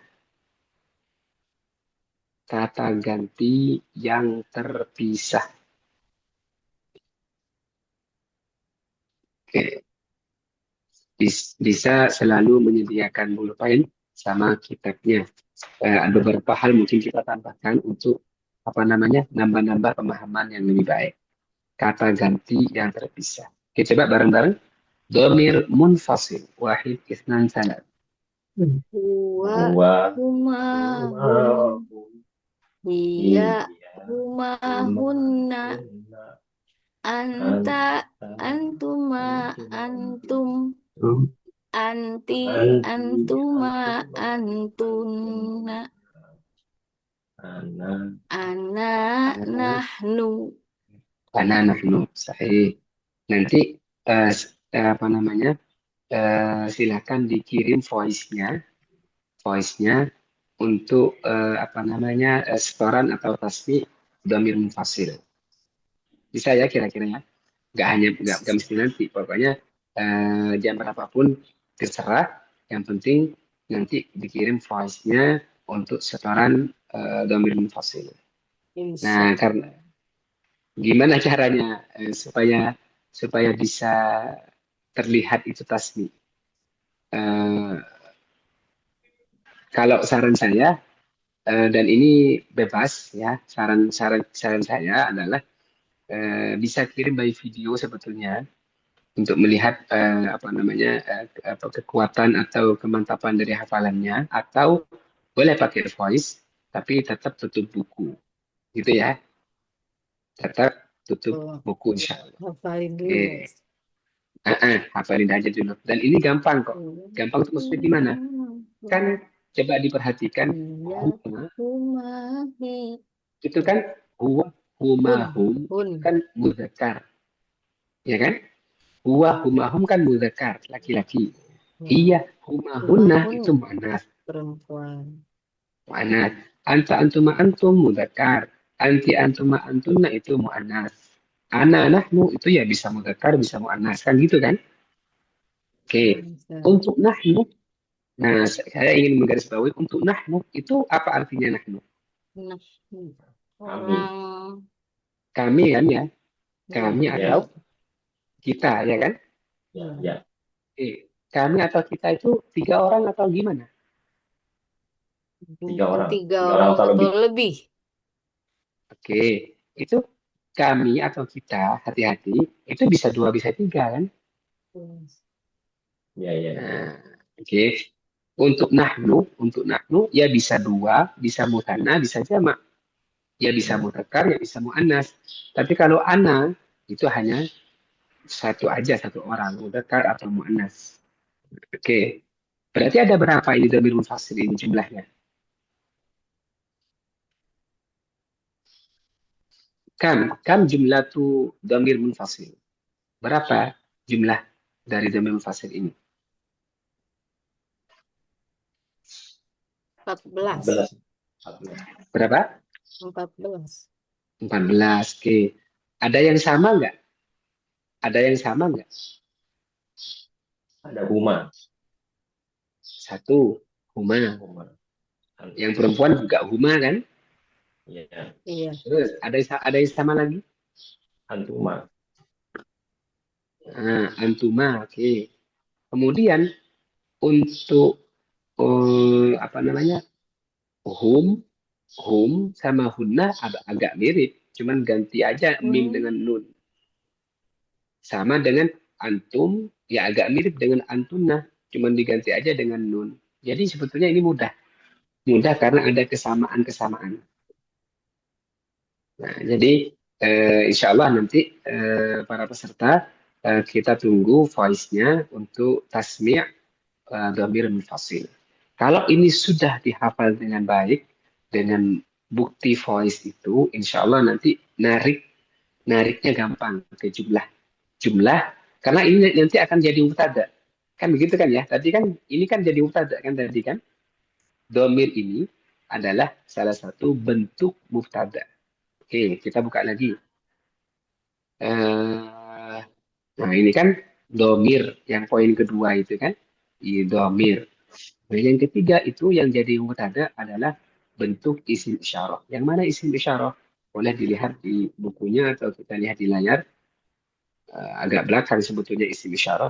Kata ganti yang terpisah. Oke. Bisa selalu menyediakan pulpen sama kitabnya. Ada beberapa hal mungkin kita tambahkan untuk apa namanya nambah-nambah pemahaman yang lebih baik. Kata ganti yang terpisah. Oke, coba bareng-bareng. Domir munfasil. Wahid, isnan, salat. Huwa Huwa. huma hum. Huma. Hiya Iya. huma Huma. hunna. Hunna. Anta Anta. antuma Antuma. antum. Antum. Anti Anti. antuma Antuma. antunna. Antuna. Ana. Ana Karena nahnu. karena nahnu. Sahih. Nanti apa namanya silakan dikirim voice-nya untuk apa namanya setoran atau tasbih dhamir munfasil. Bisa ya kira-kira ya? Nggak mesti nanti. Pokoknya jam berapapun terserah. Yang penting nanti dikirim voice-nya untuk setoran dhamir munfasil. Insya Nah, karena Allah. gimana caranya supaya bisa terlihat itu tasmi? Eh, Kalau saran saya, dan ini bebas ya, saran saya adalah bisa kirim by video sebetulnya untuk melihat apa namanya kekuatan atau kemantapan dari hafalannya, atau boleh pakai voice tapi tetap tutup buku gitu ya, tetap tutup Oh, buku insya Allah. hafalin dulu, Oke. Mas. Hafalin aja dulu, dan ini gampang kok. Gampang itu maksudnya gimana? Kan coba diperhatikan, Iya, huma humahi. itu kan huwa, huma, Hun, hum hun. kan mudzakkar, ya kan? Huwa, huma, hum kan mudzakkar, laki-laki. Ya, Iya, huma, hunna humahun itu muannas. perempuan. Mu'annas. Anta antuma antum mudzakkar. Anti antuma antunna itu mu'annas. Ana nahnu itu ya bisa mudzakkar bisa mu'annas kan gitu kan? Oke. Bisa. Untuk nahnu, nah saya ingin menggarisbawahi untuk nahnu itu apa artinya nahnu? Nah, Kami. orang Kami kan ya, ya, kami Ya, atau kita ya kan? ya, ya. ya. Oke. Kami atau kita itu 3 orang atau gimana? 3 orang. Tiga 3 orang orang atau atau lebih. lebih. Oke. Itu kami atau kita, hati-hati, itu bisa 2 bisa 3 kan? Ya, ya, ya. Nah, oke. Untuk nahnu ya bisa 2, bisa mutanna, bisa jamak. Ya bisa mudzakkar, ya bisa muannas. Tapi kalau ana itu hanya satu aja, satu orang, mudzakkar atau muannas. Oke. Berarti ada berapa ini dhamir munfasil ini jumlahnya? Kam jumlah tu dhamir munfasil. Berapa jumlah dari dhamir munfasil ini? 14. 14. Berapa? 14. 14. Oke. Ada yang sama nggak? Ada yang sama nggak? Ada huma. Satu, huma. Huma. Yang perempuan juga huma kan? Ya, Iya. Terus ada yang sama lagi? antuma. Antuma. Oke. Kemudian untuk apa namanya? Hum, sama hunna agak mirip, cuman ganti aja mim dengan nun. Sama dengan antum, ya agak mirip dengan antunna, cuman diganti aja dengan nun. Jadi sebetulnya ini mudah. Mudah karena ada kesamaan-kesamaan. Nah, jadi insya Allah nanti para peserta kita tunggu voice-nya untuk tasmi' dhamir munfasil. Kalau ini sudah dihafal dengan baik, dengan bukti voice itu, insya Allah nanti nariknya gampang ke jumlah, karena ini nanti akan jadi mubtada. Kan begitu kan ya? Tadi kan ini kan jadi mubtada kan tadi kan? Dhamir ini adalah salah satu bentuk mubtada. Oke, kita buka lagi. Eh, nah, ini kan domir yang poin kedua itu kan, di domir. Nah, yang ketiga itu yang jadi mubtada adalah bentuk isim isyarah. Yang mana isim isyarah? Boleh dilihat di bukunya atau kita lihat di layar. Agak belakang sebetulnya isim isyarah.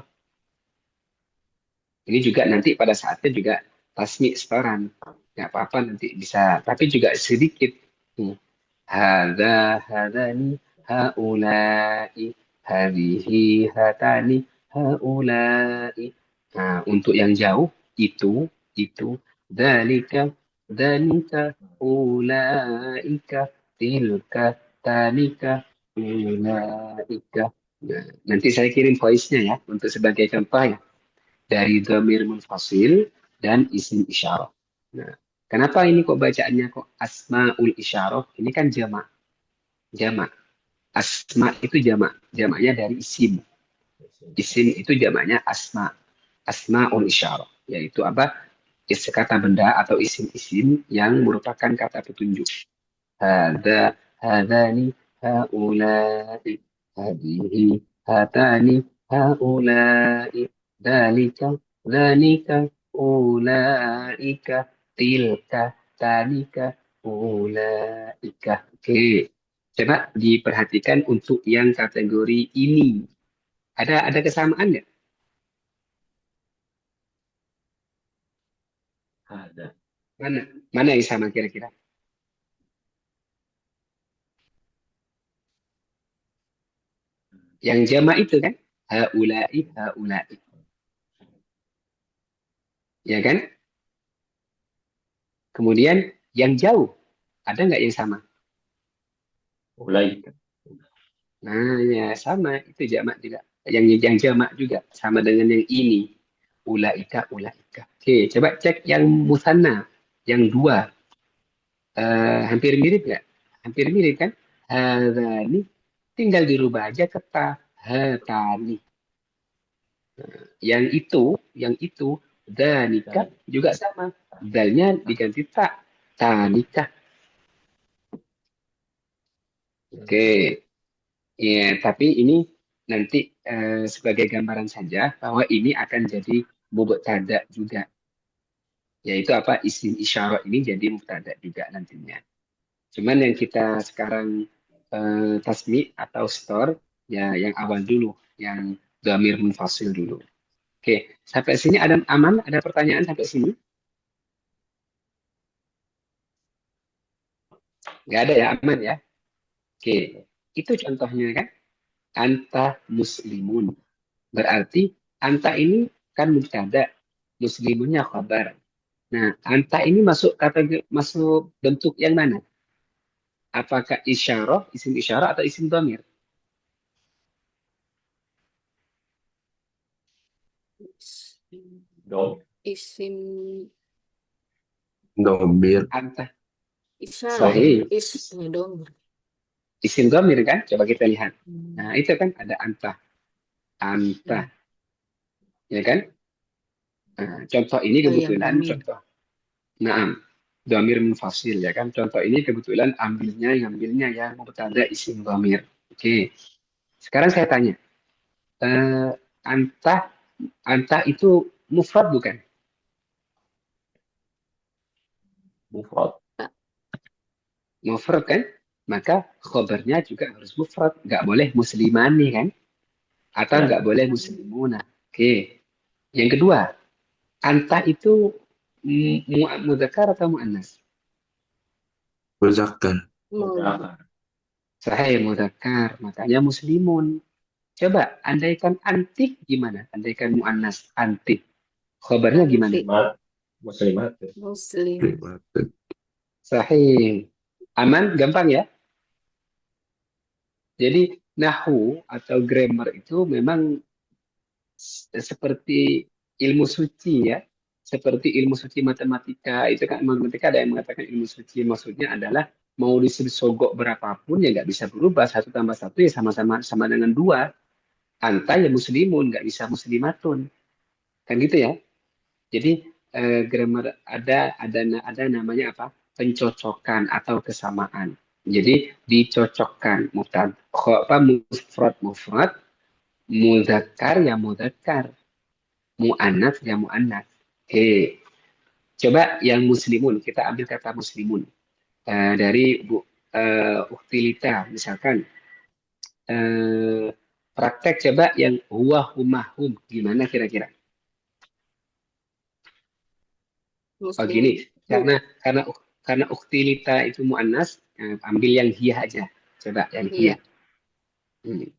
Ini juga nanti pada saatnya juga tasmi setoran. Nggak apa-apa nanti bisa, tapi juga sedikit. Hada, hadani, haulai, hadihi, hatani, haulai. Nah, untuk yang jauh itu, dalika, dalika, ulaika, tilka, tanika, ulaika. Nah, nanti saya kirim voice-nya ya untuk sebagai contoh ya dari dhamir munfasil dan isim isyarah. Nah, kenapa ini kok bacaannya kok asmaul isyarah? Ini kan jamak. Jamak. Asma itu jamak. Jamaknya dari isim. Isim itu jamaknya asma. Asmaul isyarah. Yaitu apa? Kata benda atau isim-isim yang merupakan kata petunjuk. Hada, hadani, haulai, hadihi, hatani, haulai, dalika, danika, ulaika, tilka, tanika, Ulaika. Oke. Coba diperhatikan untuk yang kategori ini. Ada kesamaan nggak? Ada. Mana? Mana yang sama kira-kira? Yang jamak itu kan? Haulai, haulai. Ya kan? Kemudian yang jauh. Ada nggak yang sama? Mulai. Nah, ya sama. Itu jamak juga. Yang jamak juga. Sama dengan yang ini. Ulaika, ulaika. Oke, coba cek yang musanna. Yang dua. Hampir mirip nggak? Hampir mirip kan? Hadani. Tinggal dirubah aja ke ta. Hatani. Yang itu, danika juga sama. Dalnya diganti ta. Tanika. Oke. Ya, tapi ini nanti sebagai gambaran saja bahwa ini akan jadi mubtada juga. Yaitu apa? Isim isyarah ini jadi mubtada juga nantinya. Cuman yang kita sekarang tasmi atau store ya yang awal dulu, yang dhamir munfasil dulu. Oke, sampai sini ada aman? Ada pertanyaan sampai sini? Nggak ada ya, aman ya? Oke, itu contohnya kan? Anta muslimun. Berarti anta ini kan mubtada, muslimunnya khabar. Nah, anta ini masuk bentuk yang mana? Apakah isim isyarah atau isim dhamir? Dom. Isim Domir. Anta. isyarah ya. Sahih. Dong. Isim dhamir kan? Coba kita lihat. Hmm. Nah, itu kan ada anta. Anta. Ya kan? Nah, contoh ini Oh iya, kebetulan dhamir. contoh. Naam. Dhamir munfasil ya kan? Contoh ini kebetulan ngambilnya ya mubtada isim dhamir. Oke. Sekarang saya tanya. Eh, anta anta itu mufrad bukan? Mufrad. Mufrad kan? Maka khobarnya juga harus mufrad. Nggak boleh muslimani kan? Atau Ya. nggak boleh muslimuna. Oke. Yang kedua, anta itu mudzakkar atau muannas? Muzakkar. Muzakkar. Sahih mudzakkar. Makanya muslimun. Coba andaikan antik gimana? Andaikan muannas antik. Khobarnya gimana? Antik. Muslimat. Muslimat. Muslim. Sahih. Aman, gampang ya? Jadi nahu atau grammar itu memang seperti ilmu suci ya, seperti ilmu suci matematika. Itu kan matematika ada yang mengatakan ilmu suci maksudnya adalah mau disogok berapapun ya nggak bisa berubah, satu tambah satu ya sama-sama sama dengan dua. Anta ya muslimun, nggak bisa muslimatun, kan gitu ya. Jadi grammar ada namanya apa? Pencocokan atau kesamaan. Jadi dicocokkan mufrad mufrad, mudzakkar ya mudzakkar, muannats ya muannats. Oke, coba yang muslimun kita ambil kata muslimun. Dari Bu Uktilita misalkan praktek coba yang huwa humah hum gimana kira-kira? Oh Muslim. gini, karena karena uktilita itu muannas, ambil yang hiya aja. Coba yang Iya. hiya. Hmm.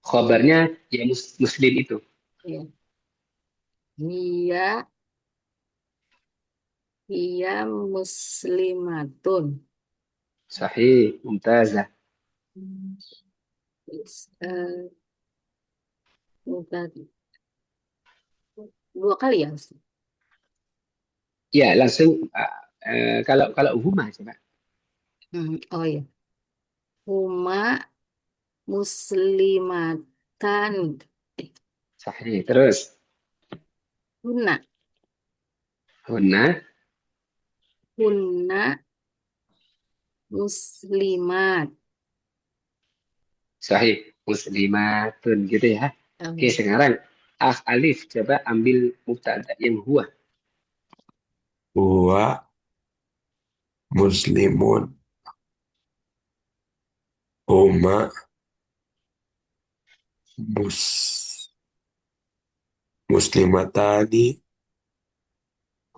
Khobarnya ya muslim itu. Iya. Iya. Iya muslimatun. Sahih, mumtazah. Eh, Bentar. Dua kali ya? Ya, langsung kalau huma coba. Oh ya. Huma muslimatan. Sahih. Terus Hunna. hunna Hunna muslimat. sahih, muslimatun gitu ya. Oke, Oh, sekarang alif coba ambil mubtada yang huwa. Huwa muslimun, huma, mus, muslimatani,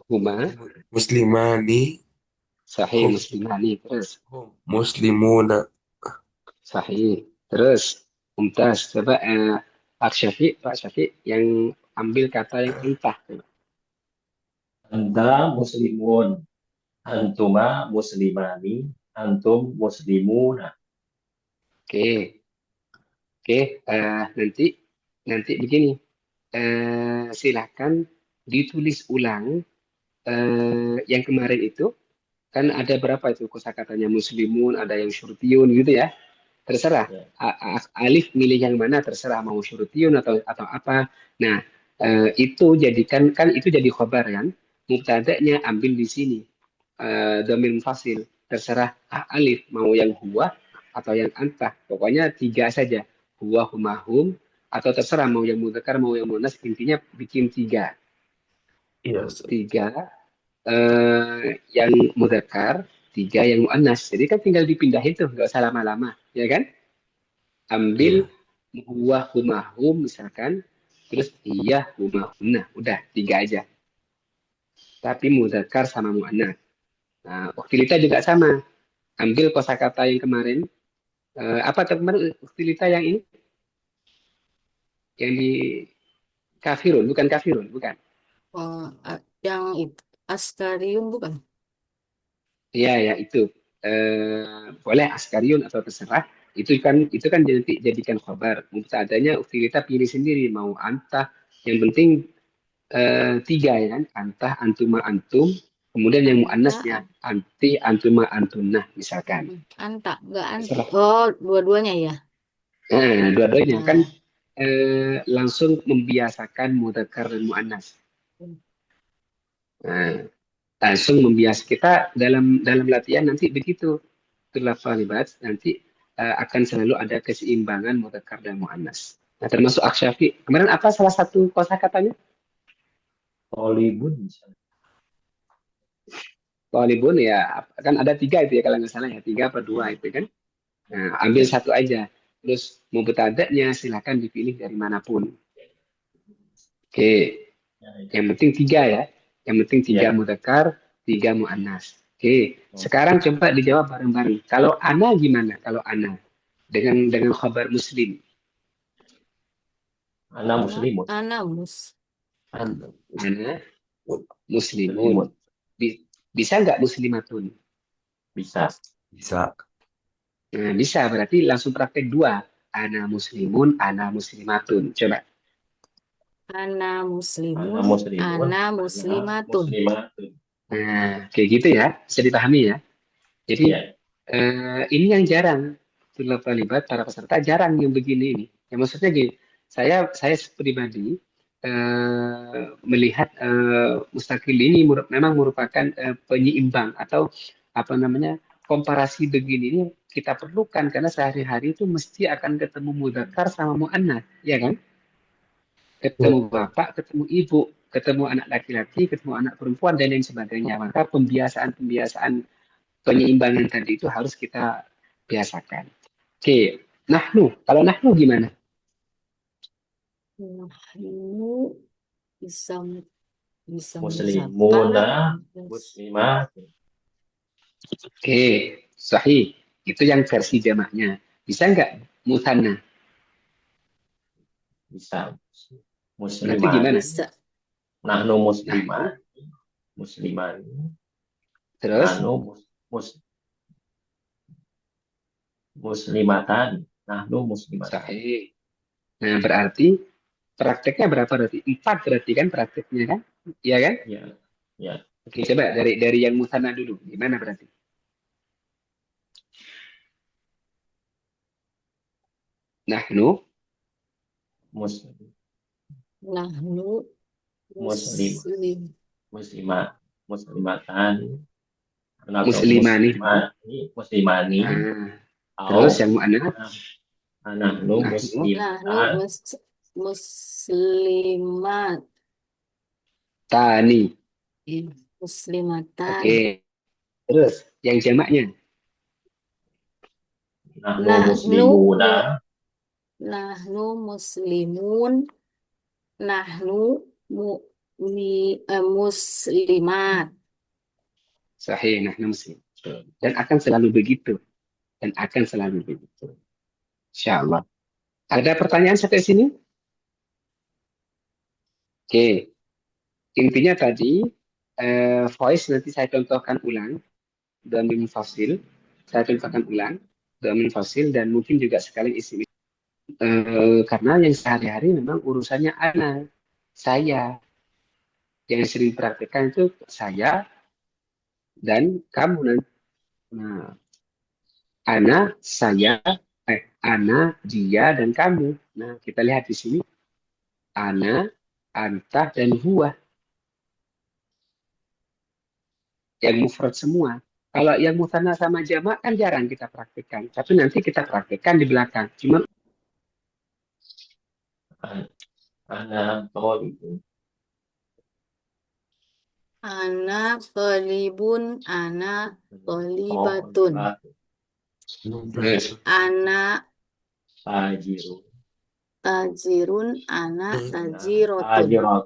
Huma, muslimani, sahih, hum, muslimani. Terus, hum, muslimuna. sahih. Terus, mumtaz. Coba Pak Syafiq yang ambil kata yang entah. Anta muslimun, antuma muslimani, antum muslimuna. Oke, oke. Nanti, nanti begini. Silakan ditulis ulang yang kemarin itu. Kan ada berapa itu kosakatanya muslimun, ada yang syurtiyun gitu ya. Terserah. Ya. Alif milih yang mana terserah mau syurtiyun atau apa. Nah, itu jadikan kan itu jadi khobar kan. Mubtada'nya ambil di sini. Dhamir mufasil. Terserah alif mau yang huwa atau yang antah. Pokoknya tiga saja. Huwa, huma, hum. Atau terserah mau yang mudzakkar mau yang muannas. Intinya bikin tiga. Iya, Tiga yang mudzakkar, tiga yang muannas. Jadi kan tinggal dipindahin tuh, nggak usah lama-lama, ya kan? Ambil iya. huwa humahum misalkan, terus iya humahumna, udah tiga aja. Tapi mudzakkar sama muannas. Nah, uktilita juga sama. Ambil kosakata yang kemarin. Apa kemarin uktilita yang ini? Yang di kafirun, bukan kafirun, bukan. Oh, yang itu Askarium bukan? Iya ya itu boleh askariun atau terserah itu kan jadikan khabar adanya uktilita pilih sendiri mau antah yang penting tiga ya kan antah antuma antum kemudian yang Anta, muannasnya anti antuma antunah misalkan anta, enggak anti. terserah. Oh, dua-duanya ya. Nah dua-duanya kan Nah, langsung membiasakan mudzakkar dan muannas. Nah, langsung membias kita dalam dalam latihan nanti begitu khilafah libat nanti akan selalu ada keseimbangan mudzakkar dan muannas. Nah, termasuk aksyafi. Kemarin apa salah satu kosakatanya? Tolibun misalnya. Thalibun ya kan ada tiga itu ya kalau nggak salah ya tiga apa dua itu kan. Nah, ambil Ya. satu aja. Terus mubtada'nya silakan dipilih dari manapun. Oke, Ya, ya. yang penting tiga ya. Yang penting tiga Ya. mudzakkar, tiga muannas. Oke, sekarang coba dijawab bareng-bareng. Kalau ana gimana? Kalau ana dengan khabar muslim. Ana muslimun. anamus. Anda, Ana muslimun. Muslimun. Bisa nggak muslimatun? Bisa. bisa. Nah, bisa berarti langsung praktek dua. Ana muslimun, ana muslimatun. Coba. Ana Ana muslimun, muslimun. ana Ana muslimatun. muslimatun. Nah, kayak gitu ya. Bisa dipahami ya. Jadi Ya. ini yang jarang. Itulah terlibat para peserta jarang yang begini ini. Ya maksudnya gini, saya pribadi melihat mustakil ini memang merupakan penyeimbang atau apa namanya komparasi begini ini kita perlukan karena sehari-hari itu mesti akan ketemu mudzakkar sama muannats, ya kan? Ketemu bapak, ketemu ibu, ketemu anak laki-laki, ketemu anak perempuan dan lain sebagainya. Maka pembiasaan-pembiasaan penyeimbangan tadi itu harus kita biasakan. Oke, nahnu. Kalau nahnu gimana? Nahnu bisa bisa muzakkar, Muslimuna. terus Muslimatun. Oke, sahih. Itu yang versi jamaknya. Bisa nggak musanna? Bisa. Berarti gimana? Musliman. bisa Nahnu Nahnu, musliman. Musliman. terus Nahnu muslimatan. Nahnu muslimatan. sahih. Nah, berarti prakteknya berapa berarti? Empat berarti kan prakteknya kan? Iya kan? Ya. Ya. Oke, coba dari yang musanna dulu. Gimana berarti? Nahnu, Muslim. nahnu Muslim. muslim. Muslimat. Muslimatan. Atau muslimani. muslimani. Ah, terus Atau yang muannats anahnu nahnu Nahnu musliman. muslimat, tani. muslimatan. Oke, terus Yang jamaknya. Nahnu Nahnu muslimuna. nahnu muslimun, nahnu muslimat. Sahih, nahnu muslim. Dan akan selalu begitu. Dan akan selalu begitu. Insya Allah. Ada pertanyaan sampai sini? Oke. Intinya tadi, voice nanti saya contohkan ulang. Dhamir fasil. Saya contohkan ulang. Dhamir fasil dan mungkin juga sekali isi. Karena yang sehari-hari memang urusannya ana. Saya. Yang sering praktekkan itu saya dan kamu nanti. Nah, ana, saya, ana, dia, dan kamu. Nah, kita lihat di sini. Ana, anta, dan huwa. Yang mufrad semua. Kalau yang musanna sama jamak kan jarang kita praktekkan. Tapi nanti kita praktekkan di belakang. Cuma Ana tolibun. Ana thalibun, ana thalibatun. Ana Tajirun. tajirun, ana Ana tajirotun. tajirat.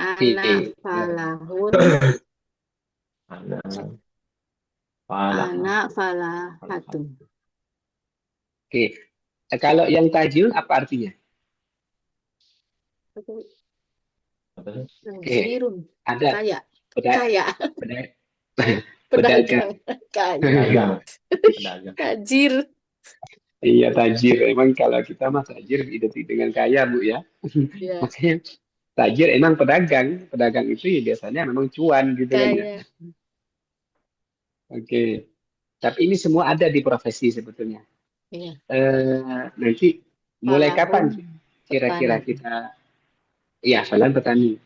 Ana Oke. falahun, Ana falah. ana falahatun. Oke. Kalau yang tajil apa artinya? Oke. Tajirun, Ada kaya, peda, kaya, peda, pedagang, pedagang. kaya, Pedagang. Pedagang. tajir, Iya tajir. Emang kalau kita mah tajir identik dengan kaya Bu ya. ya, Makanya tajir emang pedagang. Pedagang itu ya biasanya memang cuan gitu kan ya. kaya, Oke. Tapi ini semua ada di profesi sebetulnya. ya, Nanti mulai falahun, kapan kira-kira petani. kita, ya falan petani.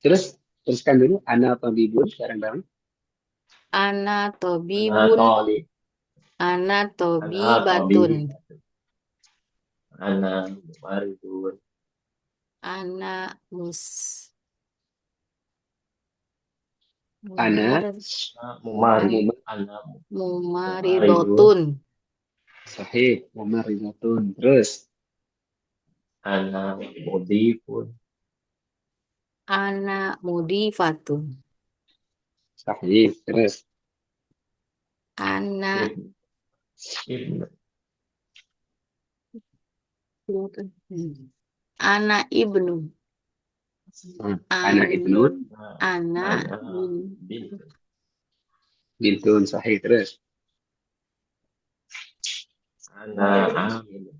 Terus teruskan dulu ana tabibun bareng-bareng. Ana Ana tobibun, tolib. ana Ana tobibatun, tolib. Ana mubaridun. ana mus, Ana mumar, Mumari. mumar Ana mumaridun. mumaridotun, sahih mumarizatun. Terus Ana mudifun. ana mudifatun, sahih. Terus ana Ibn. Ibn. ana ibnu, ana ibnun ana Ana bin, bintun. bintun. Sahih. Terus Ana amin.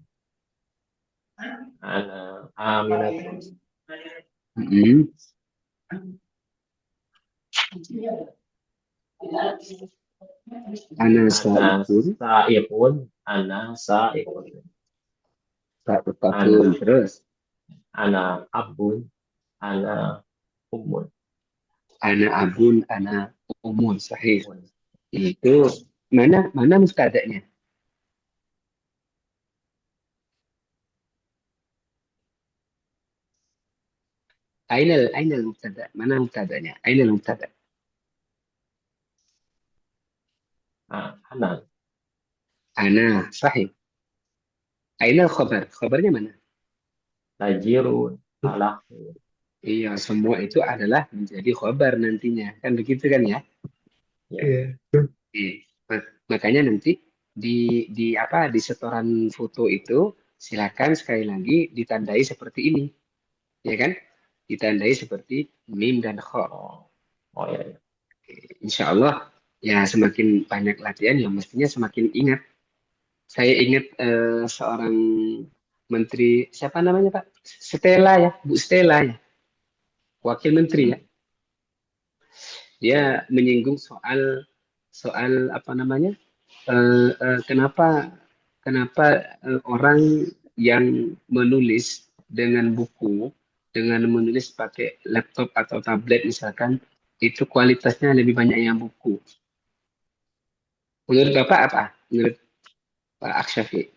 Ana aminatun. mm, ana Ana saibun sa'iqun. Ana sa'iqun. sa'iqatun. Ana Terus ana abun. Ana ummun. ana abun ana umun. Sahih. Ummun. Itu mana mustadaknya? Ainal mubtada. Mana mubtadanya? Ainal mubtada. Ana Ana sahih. Ainal khabar. Khabarnya mana? tajirun. Falahun. Iya, semua itu adalah menjadi khabar nantinya. Kan begitu kan ya? Ya. Iya. Makanya nanti di apa di setoran foto itu silakan sekali lagi ditandai seperti ini, ya kan? Ditandai seperti mim dan kha. Oh, oh ya, ya. Insya Allah ya semakin banyak latihan ya mestinya semakin ingat. Saya ingat seorang menteri siapa namanya Pak? Stella ya, Bu Stella ya, wakil menteri ya. Dia menyinggung soal soal apa namanya? Kenapa orang yang menulis dengan buku dengan menulis pakai laptop atau tablet misalkan itu kualitasnya lebih banyak yang buku. Menurut Bapak apa? Menurut Pak Aksyafi?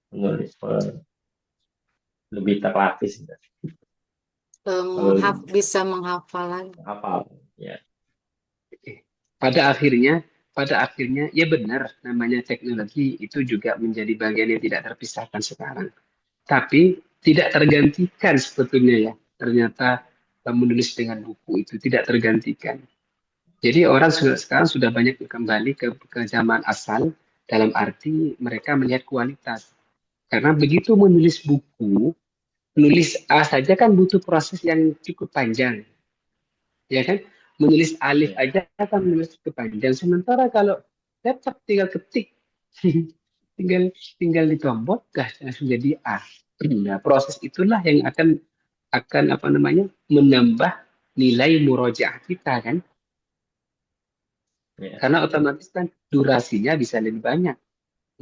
Menulis lebih terlatih. bisa menghafal lagi. Hafal. Ya. Pada akhirnya ya benar namanya teknologi itu juga menjadi bagian yang tidak terpisahkan sekarang. Tapi tidak tergantikan sebetulnya ya. Ternyata menulis dengan buku itu tidak tergantikan. Jadi orang sekarang sudah banyak kembali ke zaman asal dalam arti mereka melihat kualitas. Karena begitu menulis buku, nulis A saja kan butuh proses yang cukup panjang, ya kan? Menulis alif Ya. aja kan menulis cukup panjang. Sementara kalau laptop tinggal ketik, tinggal tinggal ditombol, dah langsung jadi A. Nah, proses itulah yang akan apa namanya menambah nilai murojaah kita kan, Ya. karena otomatis kan durasinya bisa lebih banyak.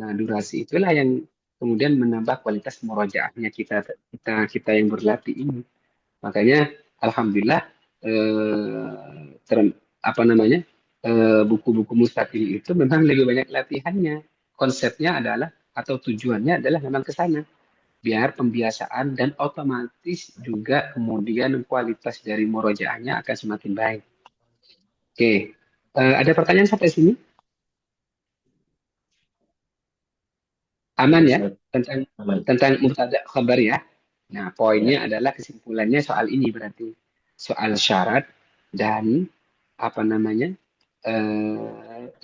Nah, durasi itulah yang kemudian menambah kualitas murojaahnya kita yang berlatih ini. Makanya alhamdulillah apa namanya buku-buku mustaqil itu memang lebih banyak latihannya. Konsepnya adalah atau tujuannya adalah memang ke sana biar pembiasaan dan otomatis juga kemudian kualitas dari murojaahnya akan semakin baik. Oke, ada pertanyaan sampai sini? Aman ya tentang Aman. mubtada khabar ya. Nah, poinnya Ya. adalah kesimpulannya soal ini berarti soal syarat dan apa namanya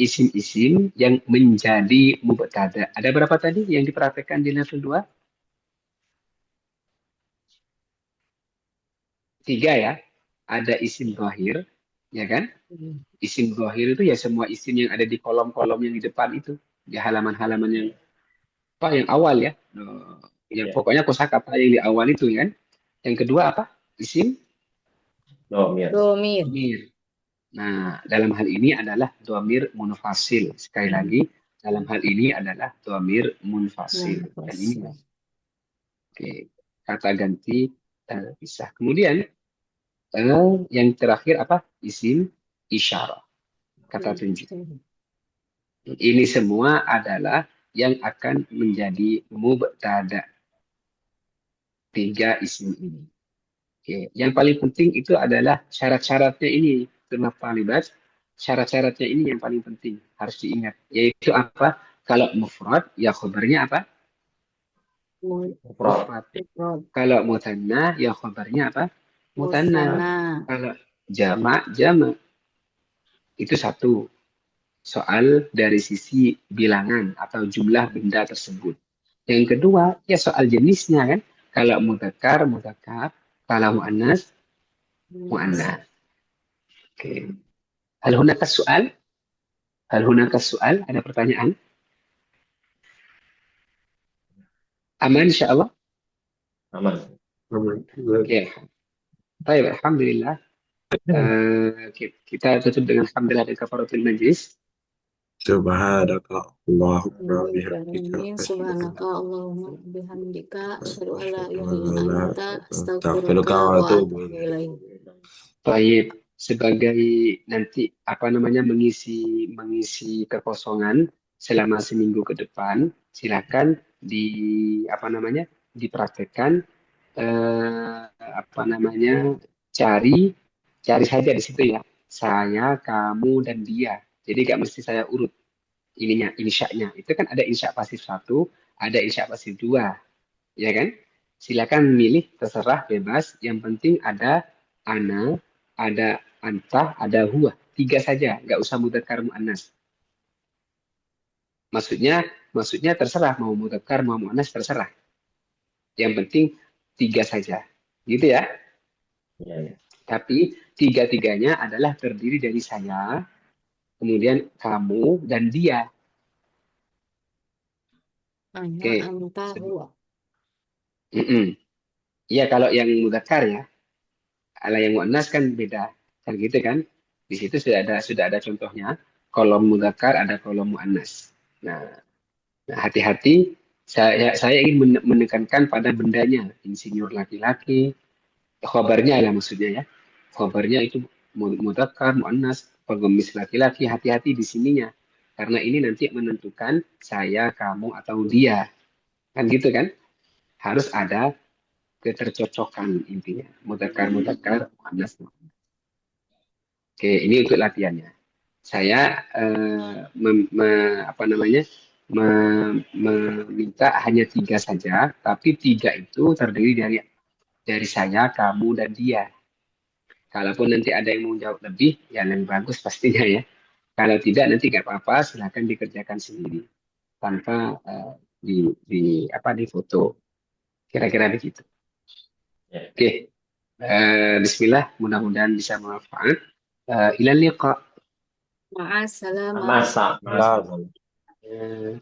isim-isim yang menjadi mubtada. Ada berapa tadi yang diperhatikan di level 2? 3 ya. Ada isim zahir, ya kan? Isim zahir itu ya semua isim yang ada di kolom-kolom yang di depan itu, di halaman-halaman yang yang awal ya. Yang Ya. pokoknya kosakata yang di awal itu kan. Yang kedua apa? Isim Domir. domir. Nah, dalam hal ini adalah domir munfasil. Sekali lagi, dalam hal ini adalah domir munfasil. Dan ini oke, kata ganti terpisah. Kemudian yang terakhir apa? Isim isyarah. Kata tunjuk. Ini semua adalah yang akan menjadi mubtada. 3 isim ini. Oke. Yang paling penting itu adalah syarat-syaratnya ini. Kenapa libat? Syarat-syaratnya ini yang paling penting. Harus diingat. Yaitu apa? Kalau mufrad, ya khabarnya apa? Mufrad. Mufrad. Kalau mutanna, ya khabarnya apa? Mutanna. Kalau jamak, jamak. Itu satu. Soal dari sisi bilangan atau jumlah benda tersebut. Yang kedua, ya soal jenisnya kan. Kalau mudzakkar, mudzakkar. Kalau muannas, muannas. Oke. Hal hunaka soal? Hal hunaka soal? Ada pertanyaan? Aman insyaallah? Aman. Oke. Baik, alhamdulillah. Kita tutup dengan alhamdulillah dan kafaratul majlis. Subhanaka Allahumma bihamdika Subhanaka Allahumma bihamdika asyhadu an la ilaha illa Wala anta astaghfiruka astaghfiruka wa wa atubu atubu ilaik. ilaik. Baik, sebagai nanti apa namanya mengisi kekosongan selama seminggu ke depan, silakan apa namanya dipraktekkan apa namanya cari cari saja di situ ya. Saya, kamu, dan dia. Jadi gak mesti saya urut ininya, insyanya. Itu kan ada insya pasif 1, ada insya pasif 2, ya kan? Silakan milih, terserah, bebas. Yang penting ada ana, ada anta, ada huwa. 3 saja, nggak usah mudzakkar muannas. Maksudnya terserah mau mudzakkar mau muannas terserah. Yang penting 3 saja, gitu ya. Ya. Tapi tiga-tiganya adalah terdiri dari saya, kemudian kamu dan dia. Oke. Anta huwa. Iya kalau yang mudzakkar ya. Kalau yang muannas kan beda. Kan gitu kan? Di situ sudah ada contohnya. Kolom mudzakkar ada kolom muannas. Nah, hati-hati. Saya ingin menekankan pada bendanya. Insinyur laki-laki. Khobarnya ya maksudnya ya. Khobarnya itu mudzakkar, muannas, pengemis laki-laki. Hati-hati di sininya. Karena ini nanti menentukan saya, kamu, atau dia. Kan gitu kan? Harus ada ketercocokan intinya. Mudzakkar muannas. Oke, ini untuk latihannya. Saya meminta hanya 3 saja, tapi 3 itu terdiri dari saya, kamu, dan dia. Kalaupun nanti ada yang mau jawab lebih, ya lebih bagus pastinya ya. Kalau tidak nanti nggak apa-apa, silahkan dikerjakan sendiri tanpa di foto. Kira-kira begitu. Ya. Oke, Bismillah, mudah-mudahan bisa bermanfaat. Ilal liqa. Ma'assalamah. Masa. Eh,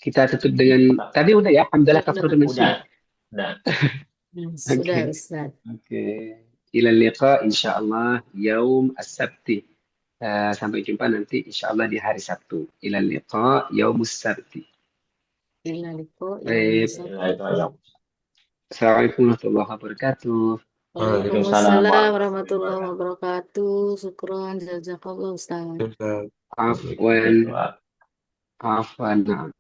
Kita tutup dengan tadi udah ya, alhamdulillah kafir Udah. Udah. Sudah, Oke. Ustaz. Oke. Ilal liqa insyaallah yaum as-sabti. Sampai jumpa nanti insyaallah di hari Sabtu. Ilal liqa yaumus sabti. Illa liqa Baik. Waalaikumsalam Assalamualaikum warahmatullahi wabarakatuh. Waalaikumsalam warahmatullahi wabarakatuh. Syukran, jazakallah Ustaz. Afwan. Afwan. Na'am.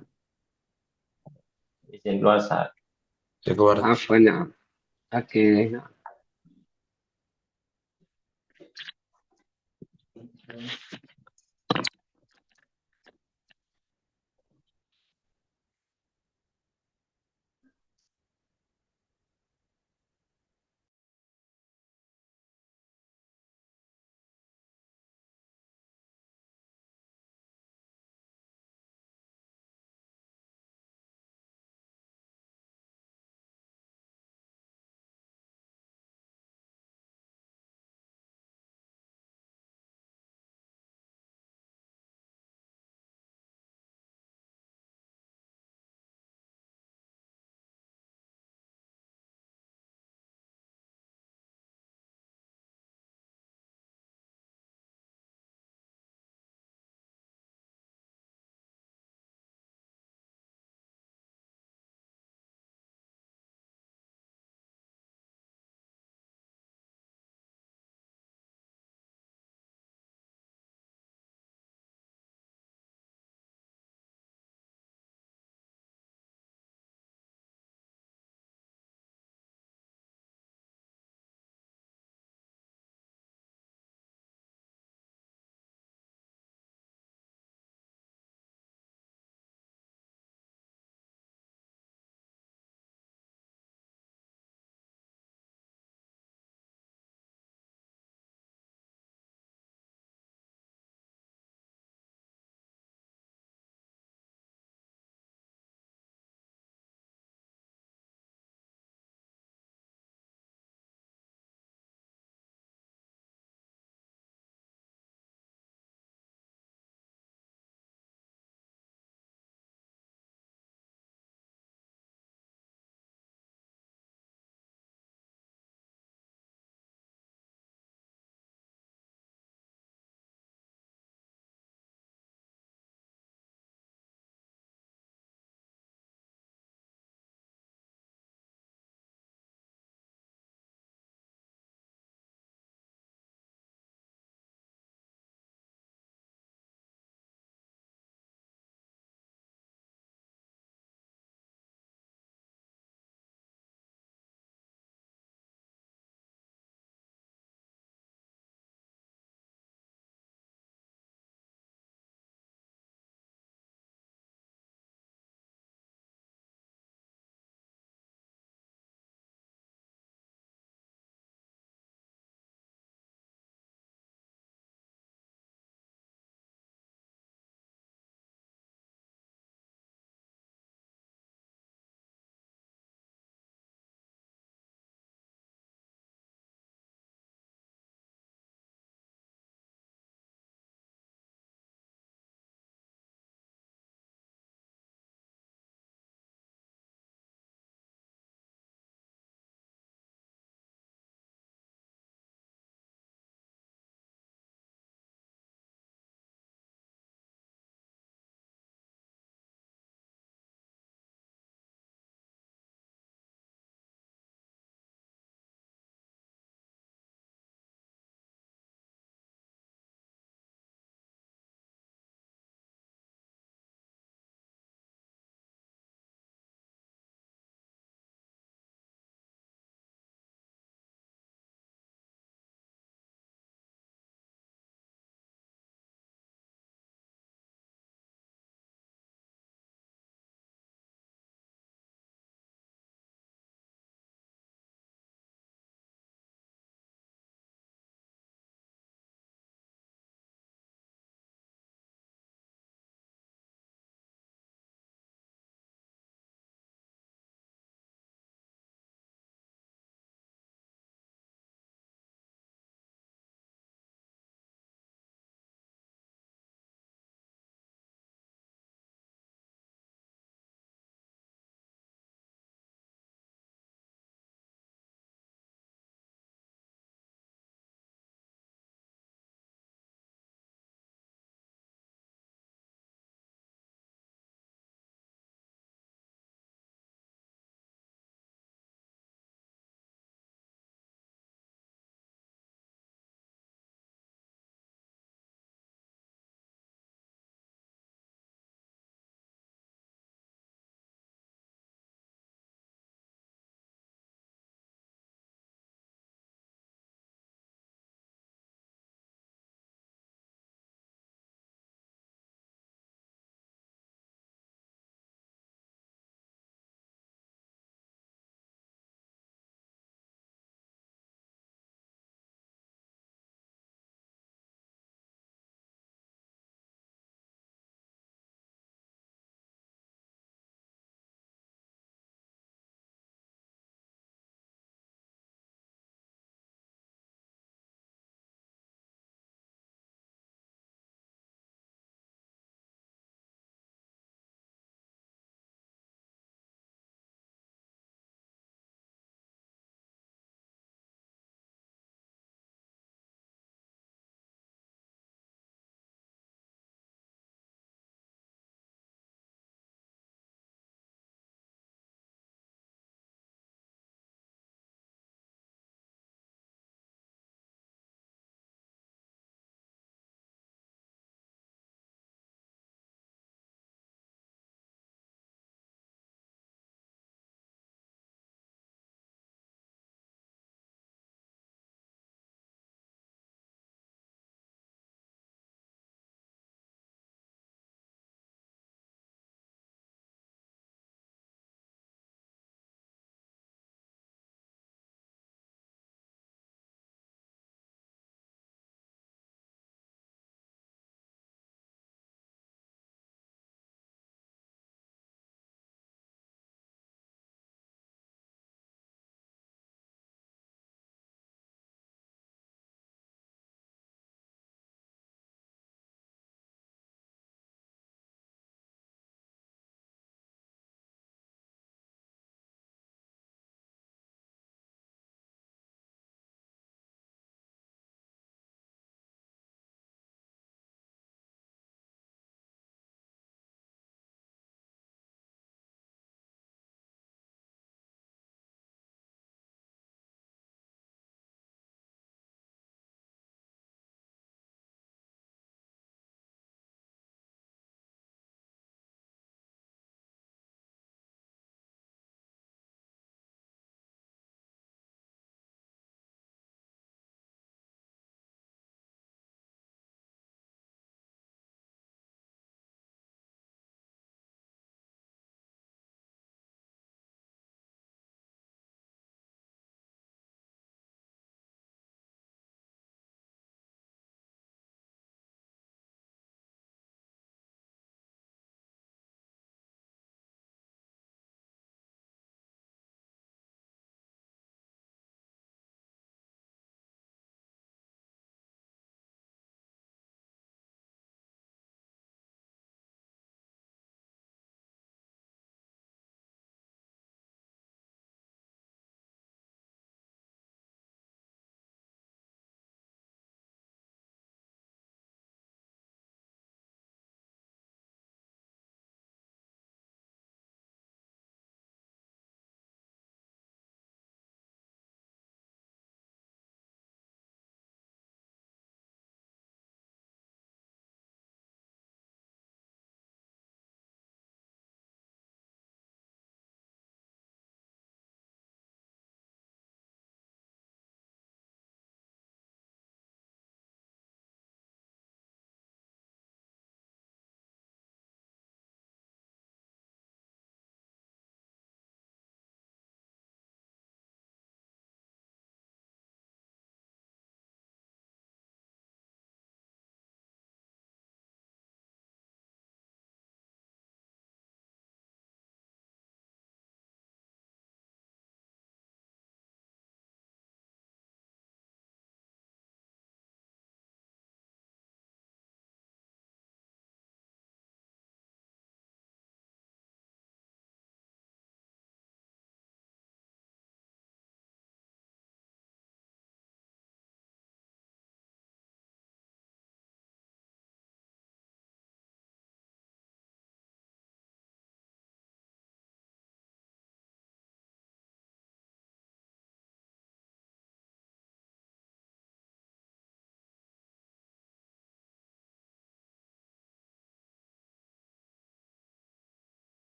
Izin keluar saat. Afwan. Na'am. Oke. Na'am.